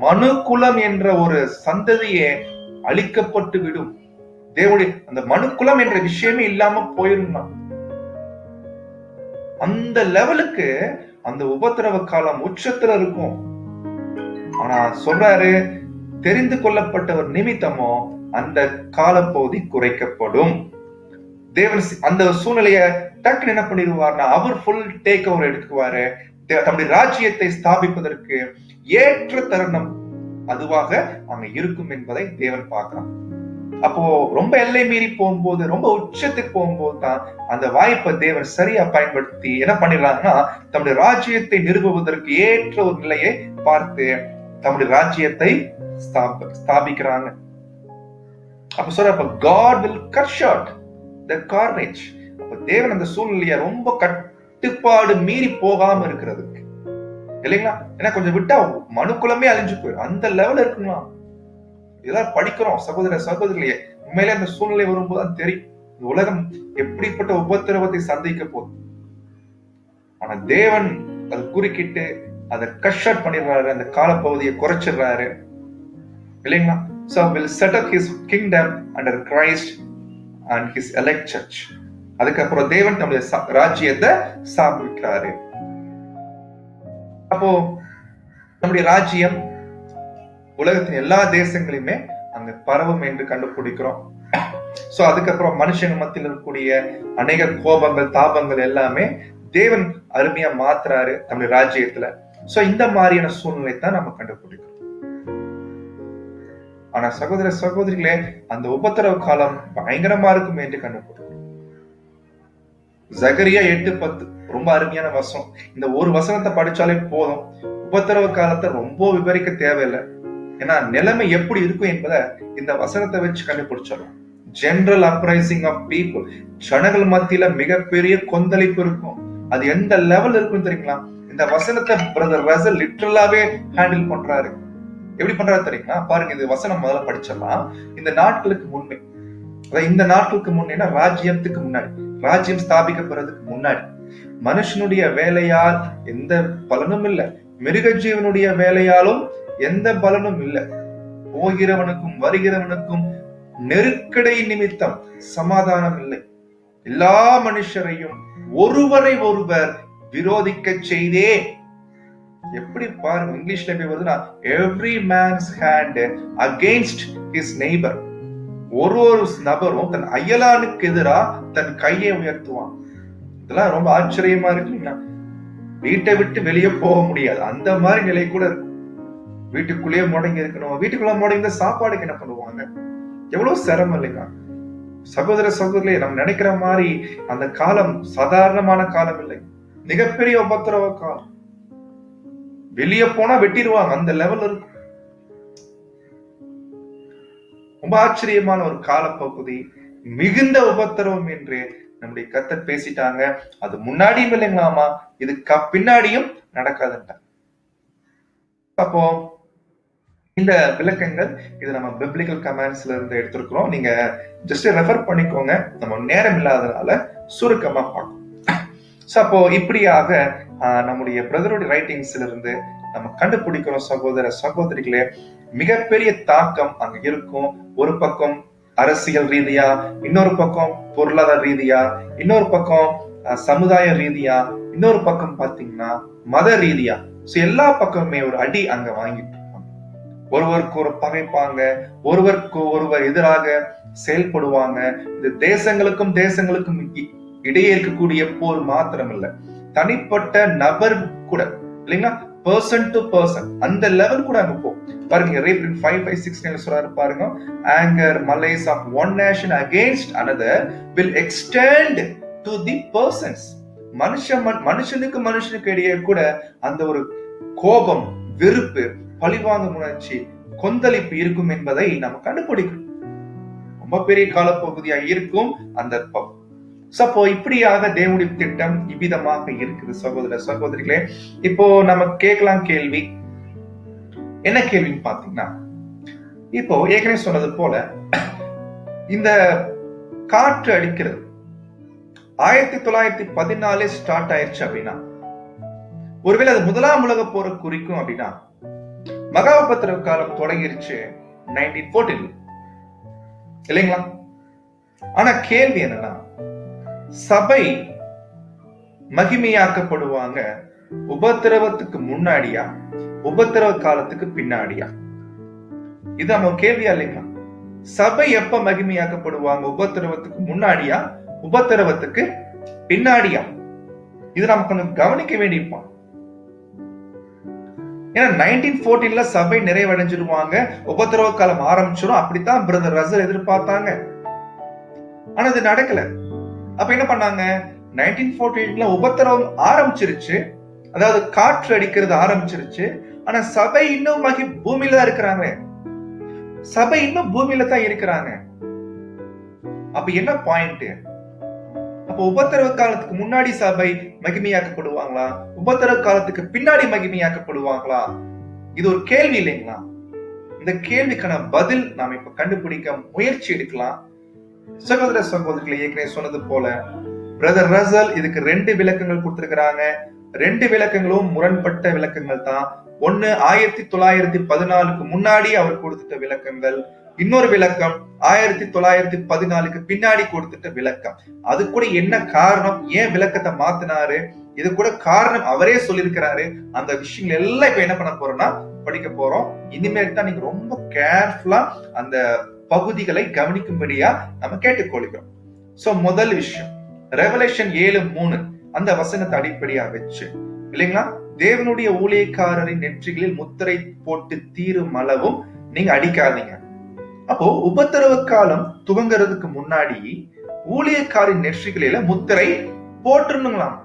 [SPEAKER 1] மனு குலம் என்ற ஒரு சந்ததியே அழிக்கப்பட்டு விடும். தேவனுடைய அந்த மனுக்குலம் என்ற விஷயமே இல்லாம போயிருந்தா. அந்த லெவலுக்கு அந்த உபத்திரவ காலம் உச்சத்துல இருக்கும். ஆனா சொல்றாரு, தெரிந்து கொள்ளப்பட்டவர் நிமித்தமோ அந்த காலப்பகுதி குறைக்கப்படும். தேவன் அந்த சூழ்நிலைய டக்குன்னு என்ன பண்ணிடுவார்னா, அவர் ஃபுல் டேக் ஓவர் எடுக்குவாரு. தம்முடைய ராஜ்யத்தை ஸ்தாபிப்பதற்கு ஏற்ற தருணம் அதுவாக அங்க இருக்கும் என்பதை தேவன் பார்க்கிறான். அப்போ ரொம்ப எல்லை மீறி போகும்போது, ரொம்ப உச்சத்துக்கு போகும்போது தான் அந்த வாய்ப்பை தேவன் சரியா பயன்படுத்தி என்ன பண்ணிடுறாங்கன்னா, தம்முடைய ராஜ்யத்தை நிறுவுவதற்கு ஏற்ற ஒரு நிலையை பார்த்து தம்முடைய ராஜ்யத்தை ஸ்தாபிக்கிறாங்க. அப்ப சொல்ற, God will cut short the carnage. அப்ப தேவன் அந்த சூழ்நிலையை ரொம்ப கட்டுப்பாடு மீறி போகாம இருக்கிறதுக்கு இல்லைங்களா? ஏன்னா கொஞ்சம் விட்டா மனுக்குலமே அழிஞ்சு போயிடும். அந்த லெவல் இருக்குங்களா? இதெல்லாம் படிக்கிறோம் சகோதர சகோதரிகளே. உண்மையிலே அந்த சூழ்நிலை வரும்போதுதான் தெரியும் உலகம் எப்படிப்பட்ட உபத்திரவத்தை சந்திக்க போகுது. ஆனா தேவன் அது குறுக்கிட்டு அதை கஷ்ட் பண்ணிடுறாரு, அந்த காலப்பகுதியை குறைச்சிடுறாரு இல்லைங்களா? So will set up his kingdom under Christ and his elect church. அதுக்கப்புறம் தேவன் நம்முடைய ராஜ்யத்தை ஸ்தாபிக்கிறாரு. அப்போ நம்முடைய ராஜ்யம் உலகத்தின் எல்லா தேசங்களையுமே அங்க பரவும் என்று கண்டுபிடிக்கிறோம். சோ அதுக்கப்புறம் மனுஷங்க மத்தியில் இருக்கக்கூடிய அநேக கோபங்கள் தாபங்கள் எல்லாமே தேவன் அருமையா மாத்துறாரு நம்முடைய ராஜ்யத்துல. சோ இந்த மாதிரியான சூழ்நிலை தான் நம்ம கண்டுபிடிக்கிறோம். ஆனா சகோதர சகோதரிகளே, அந்த உபத்திரவ காலம் பயங்கரமா இருக்கும் என்று கண்டுபிடிக்கிறோம். ஜகரியா 8:10 ரொம்ப அருமையான வசனம். இந்த ஒரு வசனத்தை படிச்சாலே போதும், உபத்திரவ காலத்தை ரொம்ப விவரிக்க தேவையில்லை. ஏன்னா நிலைமை எப்படி இருக்கும் என்பதை இந்த வசனத்தை வச்சு கண்டுபிடிச்சிடலாம். ஜெனரல் அப்ரைசிங் ஆஃப் பீப்புள், ஜனங்கள் மத்தியில மிகப்பெரிய கொந்தளிப்பு இருக்கும். அது எந்த லெவல் இருக்கும் தெரியுங்களா? இந்த வசனத்தை பிரதர் ரசல் லிட்டரலாவே ஹேண்டில் பண்றாரு. எப்படி பண்றாரு தெரியுங்களா? பாருங்க, இந்த வசனம் முதல்ல படிச்சிடலாம். இந்த நாட்களுக்கு முன்னே, இந்த நாட்களுக்கு முன்னேன்னா ராஜ்யத்துக்கு முன்னாடி, ராஜ்யம் ஸ்தாபிக்கப்படுறதுக்கு முன்னாடி, மனுஷனுடைய வேலையால் எந்த பலனும் இல்லை, மிருக ஜீவனுடைய வேலையாலும் எந்த பலனும் இல்லை, போகிறவனுக்கும் வருகிறவனுக்கும் நெருக்கடை நிமித்தம் சமாதானம் இல்லை, எல்லா மனுஷரையும் ஒருவரை ஒருவர் விரோதிக்க செய்தே. எப்படி பாருங்க, இங்கிலீஷ்ல எப்படி வருதுன்னா, every man's hand against his neighbour. ஒரு நபரும் தன் அயலானுக்கு எதிராக தன் கையை உயர்த்துவான். இதெல்லாம் ரொம்ப ஆச்சரியமா இருக்குங்களா? வீட்டை விட்டு வெளியே போக முடியாது, அந்த மாதிரி நிலை கூட இருக்கு. வீட்டுக்குள்ளேயே முடங்கி இருக்கணும். வீட்டுக்குள்ள முடங்கி சாப்பாடுக்கு என்ன பண்ணுவாங்க? எவ்வளவு சிரமம் இல்லைங்க சகோதர சகோதரிகளே. நம்ம நினைக்கிற மாதிரி அந்த காலம் சாதாரணமான காலம் இல்லை, மிகப்பெரிய உபத்திரவ காலம். வெளியே போனா வெட்டிடுவாங்க, அந்த லெவல் இருக்கும். ரொம்ப ஆச்சரியமான ஒரு காலப்பகுதி, மிகுந்த உபத்திரவம் என்று நம்முடைய கர்த்தர் பேசிட்டாங்க. அது முன்னாடியும் இல்லைங்களாமா, இது பின்னாடியும் நடக்காதுன்றாங்க. அப்போ இந்த விளக்கங்கள் இது நம்ம பிப்ளிக்கல் கமெண்ட்ஸ்ல இருந்து எடுத்திருக்கிறோம். நீங்க ஜஸ்ட் ரெஃபர் பண்ணிக்கோங்க, நம்ம நேரம் இல்லாதனால சுருக்கமா பார்க்கணும். அப்போ இப்படியாக நம்முடைய பிரதருடைய ரைட்டிங்ஸ்ல இருந்து நம்ம கண்டுபிடிக்கிறோம் சகோதர சகோதரிகளே, மிகப்பெரிய தாக்கம் அங்க இருக்கும். ஒரு பக்கம் அரசியல் ரீதியா, இன்னொரு பக்கம் பொருளாதார ரீதியா, இன்னொரு பக்கம் சமுதாய ரீதியா, இன்னொரு பக்கம் பாத்தீங்கன்னா மத ரீதியா. எல்லா பக்கமுமே ஒரு அடி அங்க வாங்கிட்டு இருப்பாங்க. ஒருவருக்கு ஒரு பகைப்பாங்க, ஒருவருக்கு ஒருவர் எதிராக செயல்படுவாங்க. இது தேசங்களுக்கும் தேசங்களுக்கும் இடையே இருக்கக்கூடிய போர் மாத்திரம் இல்ல, தனிப்பட்ட நபர் கூட இல்லைங்களா, பர்சன் டு பர்சன் அந்த லெவல் கூட அங்க போ பாருங்க. 5:5-6 சொல்றாரு பாருங்க, anger malice of one nation against another will extend to the persons. மனுஷனுக்கு மனுஷனுக்கு இடையே கூட அந்த ஒரு கோபம், வெறுப்பு, பழிவாங்க உணர்ச்சி, கொந்தளிப்பு இருக்கும் என்பதை நம்ம கண்டுபிடிக்கணும். ரொம்ப பெரிய காலப்பகுதியா இருக்கும் அந்த பகுதி. சப்போ இப்படியாக தேவனுடைய திட்டம் இவ்விதமாக இருக்குது சகோதர சகோதரிகளே. இப்போ நம்ம கேட்கலாம் கேள்வி, என்ன கேள்வின்னு பாத்தீங்கன்னா, இப்போ ஏற்கனவே சொன்னது போல இந்த காற்று அடிக்கிறது 1914 ஸ்டார்ட் ஆயிடுச்சு அப்படின்னா, ஒருவேளை அது முதலாம் உலக போரை குறிக்கும் அப்படின்னா, மகா உபத்திரவ காலம் தொடங்கிருச்சு 1914. இல்லைங்களா? ஆனா கேள்வி என்னன்னா, சபை மகிமையாக்கப்படுவாங்க உபத்திரவத்துக்கு முன்னாடியா உபத்திரவ காலத்துக்கு பின்னாடியா? இது நம்ம கேள்வியா இல்லைங்களா? சபை எப்ப மகிமையாக்கப்படுவாங்க? உபத்திரவத்துக்கு முன்னாடியா உபத்திரவத்துக்கு பின்னாடியா? இது நம்ம கொஞ்சம் கவனிக்க வேண்டியிருப்பான். ஏன்னா 1914 சபை நிறைவடைஞ்சிருவாங்க, உபத்திரவ காலம் ஆரம்பிச்சிடும், அப்படித்தான் பிரதர் ரசல் எதிர்பார்த்தாங்க. ஆனா அது நடக்கல. அப்ப என்ன பண்ணாங்க? 1914 உபத்திரவம் ஆரம்பிச்சிருச்சு, அதாவது காற்று அடிக்கிறது ஆரம்பிச்சிருச்சு. ஆனா சபை இன்னும் பூமியில தான் இருக்கிறாங்க. சபை இன்னும் பூமியில தான் இருக்கிறாங்க. அப்ப என்ன பாயிண்ட்? அப்ப உபத்திரவ காலத்துக்கு முன்னாடி சபை மகிமையாக்கப்படுவாங்களா, உபத்திரவ காலத்துக்கு பின்னாடி மகிமையாக்கப்படுவாங்களா? இது ஒரு கேள்வி இல்லைங்களா? இந்த கேள்விக்கான பதில் நாம இப்ப கண்டுபிடிக்க முயற்சி எடுக்கலாம். சகோதர சகோதரிகளை ஏற்கனவே சொன்னது போல பிரதர் ரசல் இதுக்கு 2 விளக்கங்கள் கொடுத்திருக்கிறாங்க. 2 விளக்கங்களும் முரண்பட்ட விளக்கங்கள் தான். ஒன்னு 1914க்கு முன்னாடி அவர் கொடுத்துட்ட விளக்கங்கள், இன்னொரு விளக்கம் 1914க்கு பின்னாடி கொடுத்துட்ட விளக்கம். அது கூட என்ன காரணம், ஏன் விளக்கத்தை மாத்தினாரு, இது கூட காரணம் அவரே சொல்லியிருக்கிறாரு. அந்த விஷயங்கள் எல்லாம் இப்ப என்ன பண்ண போறோம்னா படிக்க போறோம். இனிமேல் தான் நீங்க ரொம்ப கேர்ஃபுல்லா அந்த பகுதிகளை கவனிக்கும்படியா நம்ம கேட்டுக்கொள்கிறோம். சோ முதல் விஷயம், ரெவலேஷன் 7:3 அந்த வசனத்தை அடிப்படையா வச்சு இல்லைங்களா, தேவனுடைய ஊழியக்காரரின் நெற்றிகளில் முத்திரை போட்டு தீரும் அளவும் நீங்க அடிக்காதீங்க. அப்போ உபத்திரவ காலம் துவங்குறதுக்கு முன்னாடி ஊழியக்காரின் நெற்றிகளில முத்திரை போட்டுருணுங்களாம்.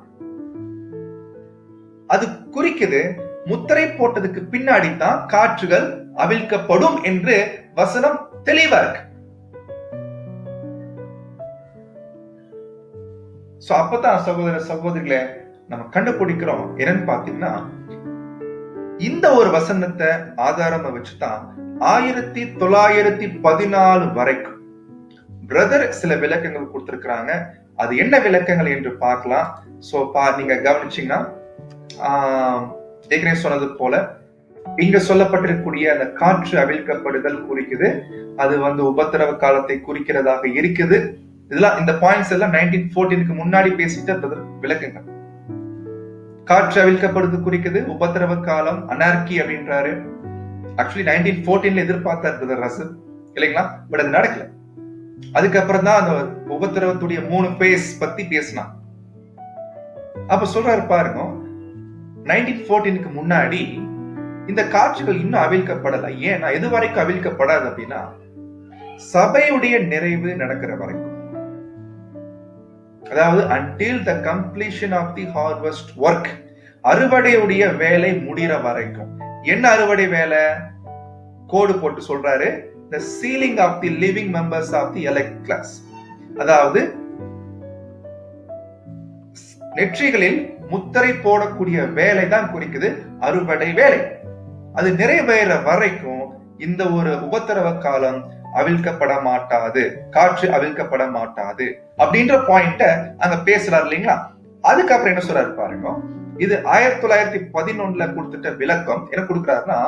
[SPEAKER 1] அது குறிக்குது முத்திரை போட்டதுக்கு பின்னாடி தான் காற்றுகள் அவிழ்க்கப்படும் என்று வசனம் தெளிவா இருக்கு. அப்பதான் சகோதர சகோதரிகளை நம்ம கண்டுபிடிக்கிறோம் என்னன்னு பாத்தீங்கன்னா, இந்த ஒரு வசனத்தை ஆதாரமா வச்சுதான் 1914 வரைக்கும் பிரதர் சில விளக்கங்கள் கொடுத்திருக்கிறாங்க. அது என்ன விளக்கங்கள் என்று பார்க்கலாம். நீங்க கவனிச்சீங்கன்னா ஏற்கனவே சொன்னது போல இங்க சொல்லப்பட்டிருக்கக்கூடிய அந்த காற்று அவிழ்க்கப்படுதல் குறிக்குது. அது உபத்திரவ காலத்தை குறிக்கிறதாக இருக்குது. இதெல்லாம் இந்த பாயிண்ட்ஸ் எல்லாம் 1914க்கு முன்னாடி பேசிட்ட விளக்குங்க. காற்று அவிழ்க்கப்படுது குறிக்குது, உபத்திரவ காலம் அனார்கி அப்படின்றாரு. ஆக்சுவலி 1914 எதிர்பார்த்தார் ரசல் இல்லைங்களா, பட் அது நடக்கல. அதுக்கப்புறம் தான் அந்த உபத்திரவத்துடைய 3 பேஸ் பத்தி பேசினான். அப்ப சொல்றாரு பாருங்க, 1914க்கு முன்னாடி இந்த காட்சிகள் இன்னும் அவிழ்க்கப்படல. ஏன்னா எது வரைக்கும் அவிழ்க்கப்படாது அப்படின்னா சபையுடைய நிறைவு நடக்கிற வரைக்கும், அதாவது until the completion of the harvest work, அறுவடையுடைய வேலை முடிகிற வரைக்கும். என்ன அறுவடை வேலை? கோடு போட்டு சொல்றாரு, the sealing of the living members of the elect class, அதாவது நெற்றிகளில் முத்திரை போடக்கூடிய வேலை தான் குறிக்குது அறுவடை வேலை. அது நிறைவேற வரைக்கும் இந்த ஒரு உபத்திரவ காலம் அவிழ்க்கப்பட மாட்டாது, காற்று அவிழ்க்கப்பட மாட்டாது அப்படின்ற பாயிண்ட அங்க பேசுறாரு இல்லைங்களா. அதுக்கப்புறம் என்ன சொல்றாரு பாருங்க, இது 1911 கொடுத்துட்ட விளக்கம் என்ன கொடுக்கிறாருன்னா,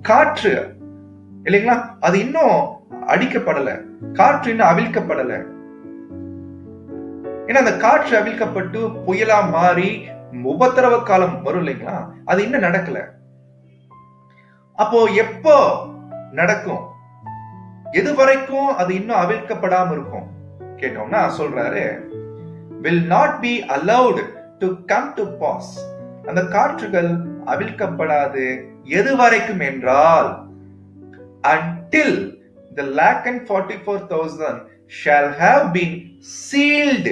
[SPEAKER 1] காற்று இல்லைங்களா அது இன்னும் அடிக்கப்படல, காற்று இன்னும் அவிழ்க்கப்படல. ஏன்னா அந்த காற்று அவிழ்க்கப்பட்டு புயலா மாறி உபத்திரவ காலம் வரும் இல்லைங்களா, அது இன்னும் நடக்கல. அப்போ எப்போ நடக்கும், எது வரைக்கும் அது இன்னும் அவிழ்க்கப்படாம இருக்கும் கேட்டோம்னா சொல்றாரு, will not be allowed to come to pass. அந்த காற்றுகள் அவிழ்க்கப்படாது எது வரைக்கும் என்றால் until the 144,000 shall have been sealed.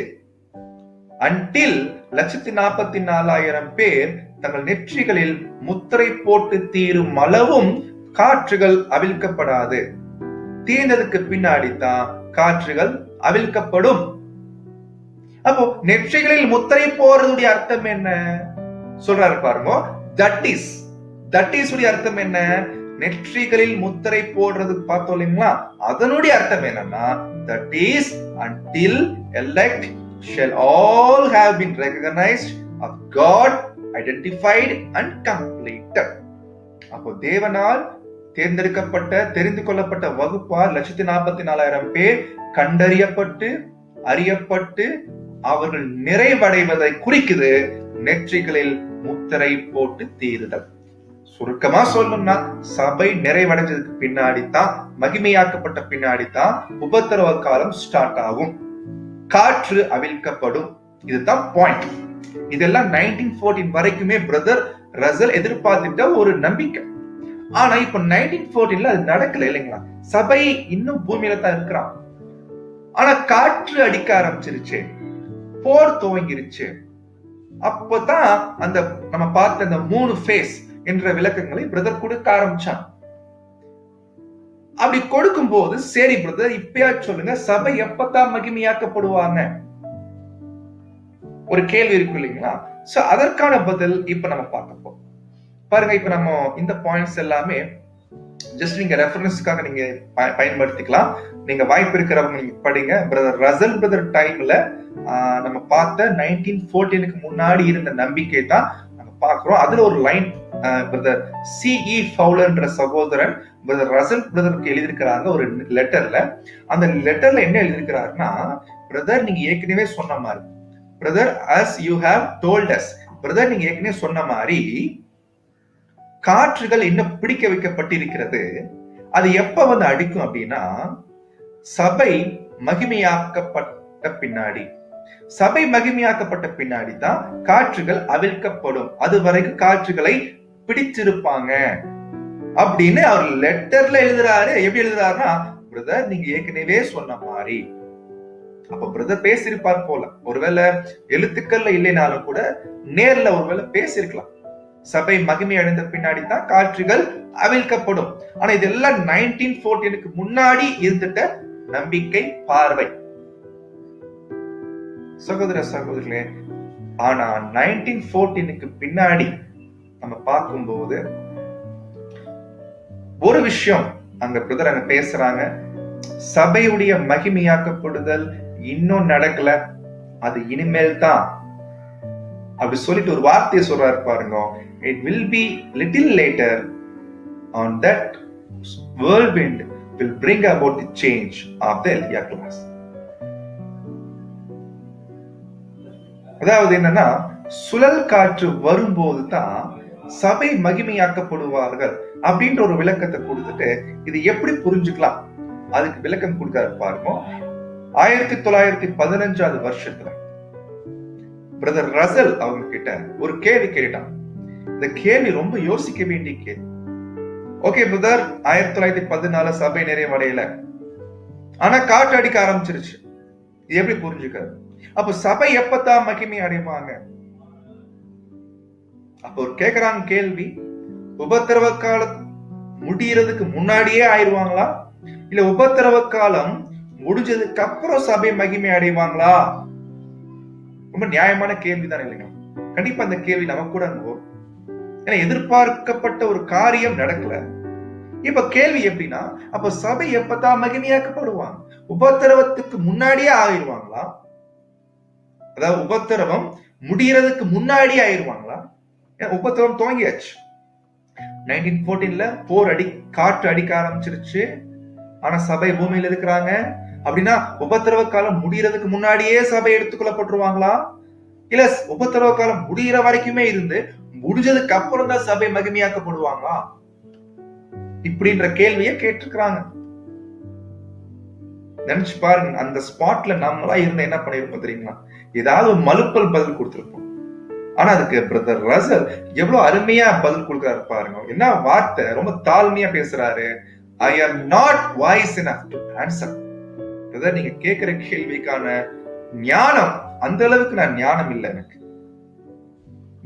[SPEAKER 1] until 144,000 பேர் தங்கள் நெற்றிகளில் முத்திரை போட்டு தீரும் அளவும் காற்றுகள் அவிழ்க்கப்படாது. தீர்ந்ததுக்கு பின்னாடி தான் காற்றுகள் அவிழ்க்கப்படும். அப்போ நெற்றிகளில் முத்திரை போறதுடைய அர்த்தம் என்ன சொல்றாரு பாருங்க, தட் இஸ் உடைய அர்த்தம் என்ன? நெற்றிகளில் முத்திரை போடுறது பார்த்தோம் இல்லைங்களா, அதனுடைய அர்த்தம் என்னன்னா that is until elect shall all have been recognized of God, identified and completed. அப்போ தேவனால் தேர்ந்தெடுக்கப்பட்ட தெரிந்து கொள்ளப்பட்ட வகுப்பார் 1,44,000 பேர் கண்டறியப்பட்டு அறியப்பட்டு அவர்கள் நிறைவடைவதை குறிக்குது நெற்றிகளில் முத்திரை போட்டு தீருதல். சுருக்கமா சொல்லணும்னா சபை நிறைவடைஞ்சதுக்கு பின்னாடித்தான், மகிமையாக்கப்பட்ட பின்னாடித்தான் உபத்திரவ காலம் ஸ்டார்ட் ஆகும், காற்று அவிழ்க்கப்படும். இதுதான் பாயிண்ட். இதெல்லாம் 1914 வரைக்குமே பிரதர் ரசல் எதிர்பார்த்துட்ட ஒரு நம்பிக்கை. ஆனா இப்ப 1914 அது நடக்கல இல்லைங்களா? சபை இன்னும் பூமியில தான் இருக்கிறான். ஆனா காற்று அடிக்க ஆரம்பிச்சிருச்சு, போர் துவங்கிருச்சு. அப்பதான் அந்த நம்ம பார்த்த அந்த 3 ஃபேஸ் என்ற விளக்கங்களை பிரதர் கொடுக்க ஆரம்பிச்சான். அப்படி கொடுக்கும் போது சரி பிரதர் இப்பயா சொல்லுங்க, சபை எப்பதான் மகிமையாக்கப்படுவாங்க ஒரு கேள்வி இருக்கு இல்லைங்களா? சோ அதற்கான பதில் இப்ப நம்ம பார்க்க போறோம். பாருங்க, இப்ப நம்ம இந்த பாயிண்ட்ஸ் எல்லாமே ஜஸ்ட் நீங்க ரெஃபரன்ஸ்க்காக நீங்க பயன்படுத்திக்கலாம். நீங்க வாய்ப்பு இருக்கிறவங்க நீங்க படிங்க. பிரதர் ரசல் பிரதர் டைம்ல நம்ம பார்த்த 1914க்கு முன்னாடி இருந்த நம்பிக்கை தான் நம்ம பார்க்கிறோம். அதுல ஒரு லைன் பிரதர் C.E. ஃபவுலர்ன்ற சகோதரன் பிரதர் ரசல் பிரதருக்கு எழுதியிருக்கிறாங்க ஒரு லெட்டர்ல. அந்த லெட்டர்ல என்ன எழுதியிருக்கிறாருன்னா, பிரதர் நீங்க ஏற்கனவே சொன்ன மாதிரி, brother as you have told us, brother நீங்க ஏற்கனவே சொன்ன மாதிரி காற்றுகள் இன்னும் பிடிக்க வைக்கப்பட்டிருக்கிறது. அது எப்ப வந்து அடிக்கும் அப்படின்னா, சபை மகிமையாக்கப்பட்ட பின்னாடி, சபை மகிமையாக்கப்பட்ட பின்னாடி தான் காற்றுகள் அவிழ்க்கப்படும். அது வரைக்கும் காற்றுகளை பிடிச்சிருப்பாங்க அப்படின்னு அவர் லெட்டர்ல எழுதுறாரு. எப்படி எழுதுறாருன்னா, பிரதர் நீங்க ஏற்கனவே சொன்ன மாதிரி. அப்ப பிரதர் பேசியிருப்பார் போல, ஒருவேளை எழுத்துக்கள்ல இல்லைனாலும் கூட நேர்ல ஒருவேளை பேசியிருக்கலாம். சபை மகிமை அடைந்த பின்னாடி தான் காற்றுகள் அவிழ்க்கப்படும். ஆனா இதெல்லாம் 1914க்கு முன்னாடி இருந்துட்ட நம்பிக்கை பார்வை சகோதர சகோதரிகளே. ஆனா 1914க்கு பின்னாடி நம்ம பார்க்கும்போது ஒரு விஷயம் அங்க பிரதர் அங்க பேசுறாங்க, சபையுடைய மகிமையாக்கப்படுதல் இன்னும் நடக்கல, அது இனிமேல் தான். அப்படி சொல்லிட்டு ஒரு வார்த்தையை சொல்றாரு பாருங்க, it will be little later on that whirlwind will bring about the change of the Elia class. அதாவது என்னன்னா, சுழல் காற்று வரும்போது தான் சபை மகிமையாக்கப்படுவார்கள் அப்படின்ற ஒரு விளக்கத்தை கொடுத்துட்டு இது எப்படி புரிஞ்சுக்கலாம் அதுக்கு விளக்கம் கொடுக்காரு பாருங்க. 1915 வருஷத்துல பிரதர் ரசல் அவங்க கிட்ட ஒரு கேள்வி கேட்டான். இந்த கேள்வி ரொம்ப யோசிக்க வேண்டிய கேள்வி. ஓகே பிரதர், 1914 சபை நிறைவடையல, ஆனா காற்று அடிக்க ஆரம்பிச்சிருச்சு, இது எப்படி புரிஞ்சுக்காரு? அப்ப சபை எப்பதான் மகிமை அடைவாங்க? அப்ப ஒரு கேக்குறாங்க கேள்வி, உபத்திரவ காலம் முடியறதுக்கு முன்னாடியே ஆயிடுவாங்களா, இல்ல உபத்திரவ காலம் முடிஞ்சதுக்கு அப்புறம் சபை மகிமை அடைவாங்களா? ரொம்ப நியாயமான கேள்விதான் இல்லைங்க. கண்டிப்பா அந்த கேள்வி நமக்கு கூட அனுபவம். ஏன்னா எதிர்பார்க்கப்பட்ட ஒரு காரியம் நடக்கல. இப்ப கேள்வி எப்படின்னா, அப்ப சபை எப்பதான் மகிமையாக்கப்படுவாங்க? உபத்திரவத்துக்கு முன்னாடியே ஆயிடுவாங்களா? அதாவது உபத்திரவம் முடியறதுக்கு முன்னாடியே ஆயிடுவாங்களா? உபத்திரவம் துவங்கியாச்சு. 1914ல போர் காற்று அடிக்க ஆரம்பிச்சிருச்சு, ஆனா சபை பூமியில இருக்கிறாங்க. அப்படின்னா உபத்திரவ காலம் முடியறதுக்கு முன்னாடியே சபை எடுத்துக்கொள்ளப்பட்டுருவாங்களா, இல்ல உபத்திரவ காலம் முடிகிற வரைக்குமே இருந்து முடிஞ்சதுக்கு அப்புறம் தான் சபை மகிமையாக்கப்படுவாங்களா? இப்படின்ற கேள்வியை கேட்டிருக்கிறாங்க. நினைச்சு பாருங்க, அந்த ஸ்பாட்ல நம்மளா இருந்து என்ன பண்ணிருப்போம் தெரியுங்களா? ஏதாவது ஒரு மலுப்பல் பதில் கொடுத்திருப்போம். ஆனா அதுக்கு பிரதர் ரசல் எவ்வளவு அருமையா பதில் கொடுக்கிறாரு பாருங்க. என்ன வார்த்தை, ரொம்ப தாழ்மையா பேசுறாரு. I am not wise enough to answer. Brother நீங்க கேட்கிற கேள்விக்கான ஞானம், அந்த அளவுக்கு நான் ஞானம் இல்லை எனக்கு.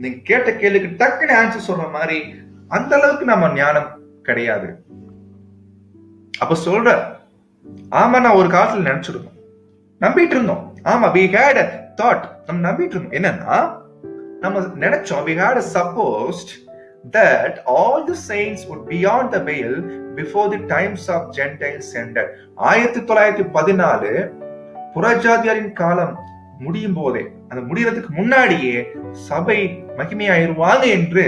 [SPEAKER 1] நீங்க கேட்ட கேள்விக்கு டக்குன்னு ஆன்சர் சொல்ற மாதிரி அந்த அளவுக்கு நம்ம ஞானம் கிடையாது. அப்ப சொல்ற, ஆமா நான் ஒரு காலத்துல நினைச்சிருந்தோம், நம்பிட்டு இருந்தோம். ஆமா, we had a thought, நம்ம நம்பிட்டு இருந்தோம். என்னன்னா நம்ம நினைச்சோம், we had supposed that all the saints would be on the veil before the times of Gentiles ended. 1914 புறஜாதியாரின் காலம் முடியும் போதே, அந்த முடியறதுக்கு முன்னாடியே சபை மகிமையாயிருவாங்க என்று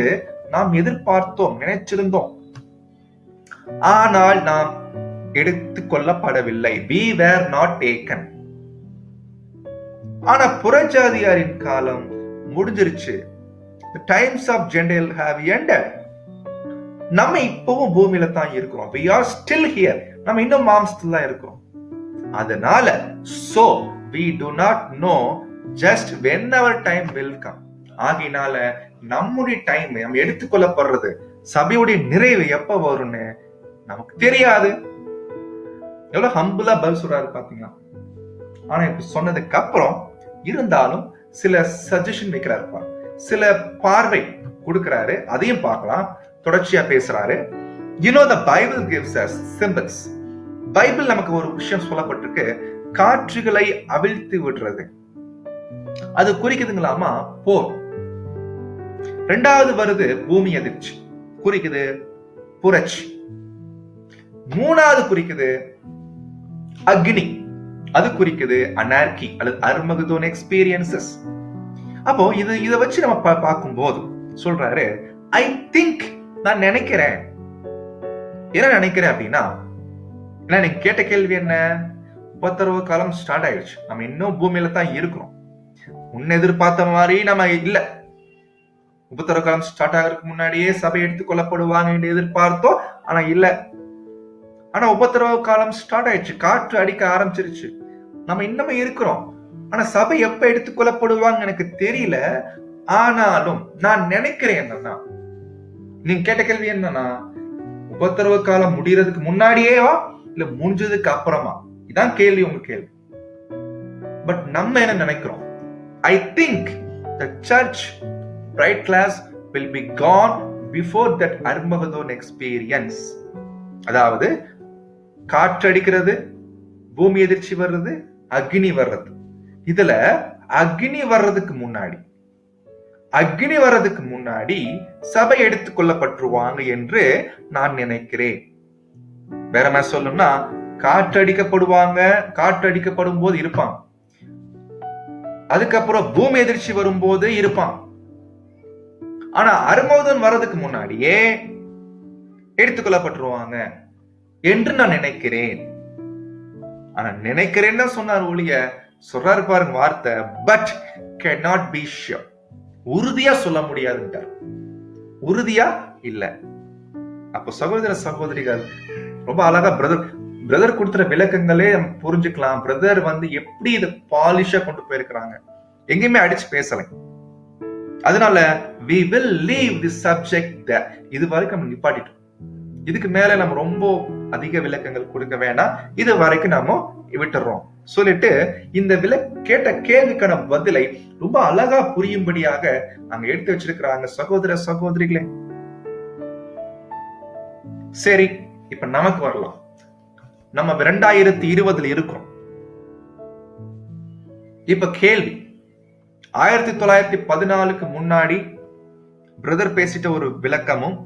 [SPEAKER 1] நாம் எதிர்பார்த்தோம், நினைச்சிருந்தோம். ஆனால் நாம் எடுத்துக் கொள்ளப்படவில்லை. we were not taken. ஆனா புறஜாதியாரின் காலம் முடிஞ்சிருச்சு. the times of Gentile have ended. நம்ம இப்பவும் பூமியில தான் இருக்கிறோம். we are still here. நம்ம இன்னும் மாம்சத்துல தான் இருக்கிறோம். அதனால so we do not know just when our time will come. ஆகினால நம்முடைய டைம் நம்ம எடுத்துக்கொள்ளப்படுறது, சபையுடைய நிறைவு எப்ப வரும்னு நமக்கு தெரியாது. எவ்வளவு ஹம்பிளா பதில் சொல்றாரு பாத்தீங்களா? ஆனா இப்ப சொன்னதுக்கு அப்புறம் இருந்தாலும் சில சஜஷன் வைக்கிறாரு, சில பார்வை கொடுக்கிறாரு. அதையும் பார்க்கலாம். தொடர்ச்சியா பேசுறாரு. You know the Bible gives us symbols. Bible நமக்கு ஒரு விஷயம் சொல்லப்பட்டிருக்கு, காற்றுகளை அவிழ்த்து விடுறது. அது குறிக்குதுங்களாமா போர். ரெண்டாவது வருது பூமி அதிர்ச்சி, குறிக்குது புரட்சி. மூணாவது குறிக்குது அக்னி, அது குறிக்குது அனார்கி அல்லது அர்மகதோன் எக்ஸ்பீரியன்சஸ். அப்போ இதை வச்சு நம்ம பார்க்கும் போது சொல்றாரு, ஐ திங்க், நான் நினைக்கிறேன். என்ன நினைக்கிறேன் அப்படின்னா, நீங்க கேட்ட கேள்வி என்ன? உபத்திரவ காலம் ஸ்டார்ட் ஆயிடுச்சு, நம்ம இன்னும் பூமியில தான் இருக்கிறோம். முன்ன எதிர்பார்த்த மாதிரி நம்ம இல்ல. உபத்திரவ காலம் ஸ்டார்ட் ஆகிறதுக்கு முன்னாடியே சபை எடுத்துக் கொள்ளப்படுவாங்க என்று எதிர்பார்த்தோம், ஆனா இல்ல. ஆனா உபத்திரவ காலம் ஸ்டார்ட் ஆயிடுச்சு, காற்று அடிக்க ஆரம்பிச்சிருச்சு, நம்ம இன்னும் இருக்கிறோம். ஆனா சபை எப்ப எடுத்துக் கொள்ளப்படுவாங்க எனக்கு தெரியல. ஆனாலும் நான் நினைக்கிறேன் என்னன்னா, நீங்க கேட்ட கேள்வி என்னன்னா, உபத்திரவ காலம் முடியறதுக்கு முன்னாடியேவா இல்ல முடிஞ்சதுக்கு அப்புறமா? இதான் கேள்வி, உங்க கேள்வி. பட் நம்ம என்ன நினைக்கிறோம்? I think the church bright class will be gone before that Armageddon experience. அதாவது காற்றடிக்கிறது, பூமி எதிர்ச்சி வர்றது, அக்னி வர்றது. இதுல அக்னி வர்றதுக்கு முன்னாடி சபை எடுத்துக் கொள்ளப்பட்டுருவாங்க என்று நான் நினைக்கிறேன். வேற மாதிரி சொல்லணும்னா, காற்றடிக்கப்படும் போது இருப்பாங்க, அதுக்கப்புறம் பூமி எதிர்ச்சி வரும்போது இருப்பான். ஆனா அர்மகதோன் வர்றதுக்கு முன்னாடியே எடுத்துக்கொள்ளப்பட்டுருவாங்க என்று நான் நினைக்கிறேன். ஆனா நினைக்கிறேன்னு சொன்னார் ஒழிய, சொல்றாரு பாருங்க வார்த்தை, பட் cannot be sure. உறுதியா சொல்ல முடியாதுன்றார். உறுதியா இல்ல. அப்ப சகோதர சகோதரிகள், ரொம்ப அழகா பிரதர் கொடுத்துற விளக்கங்களே நம்ம புரிஞ்சுக்கலாம். பிரதர் எப்படி இதை பாலிஷா கொண்டு போயிருக்கிறாங்க, எங்கேயுமே அடிச்சு பேசலை. அதனால we will leave this subject there. இது வரைக்கும் நம்ம நிப்பாட்டிட்டோம். இதுக்கு மேல நம்ம ரொம்ப அதிக விளக்கங்கள் கொடுக்க வேண்டாம், இது வரைக்கும் நாம விட்டுறோம் சொல்லிட்டு இந்த கேட்ட கேள்விக்கான பதிலை ரொம்ப அழகா புரியும்படியாக அங்க எடுத்து வச்சிருக்கிறாங்க சகோதர சகோதரிகளே. சரி, இப்ப நமக்கு வரலாம். நம்ம 2020 இருக்கிறோம். இப்ப கேள்வி, 1914க்கு முன்னாடி பிரதர் பேசிட்ட ஒரு விளக்கமும்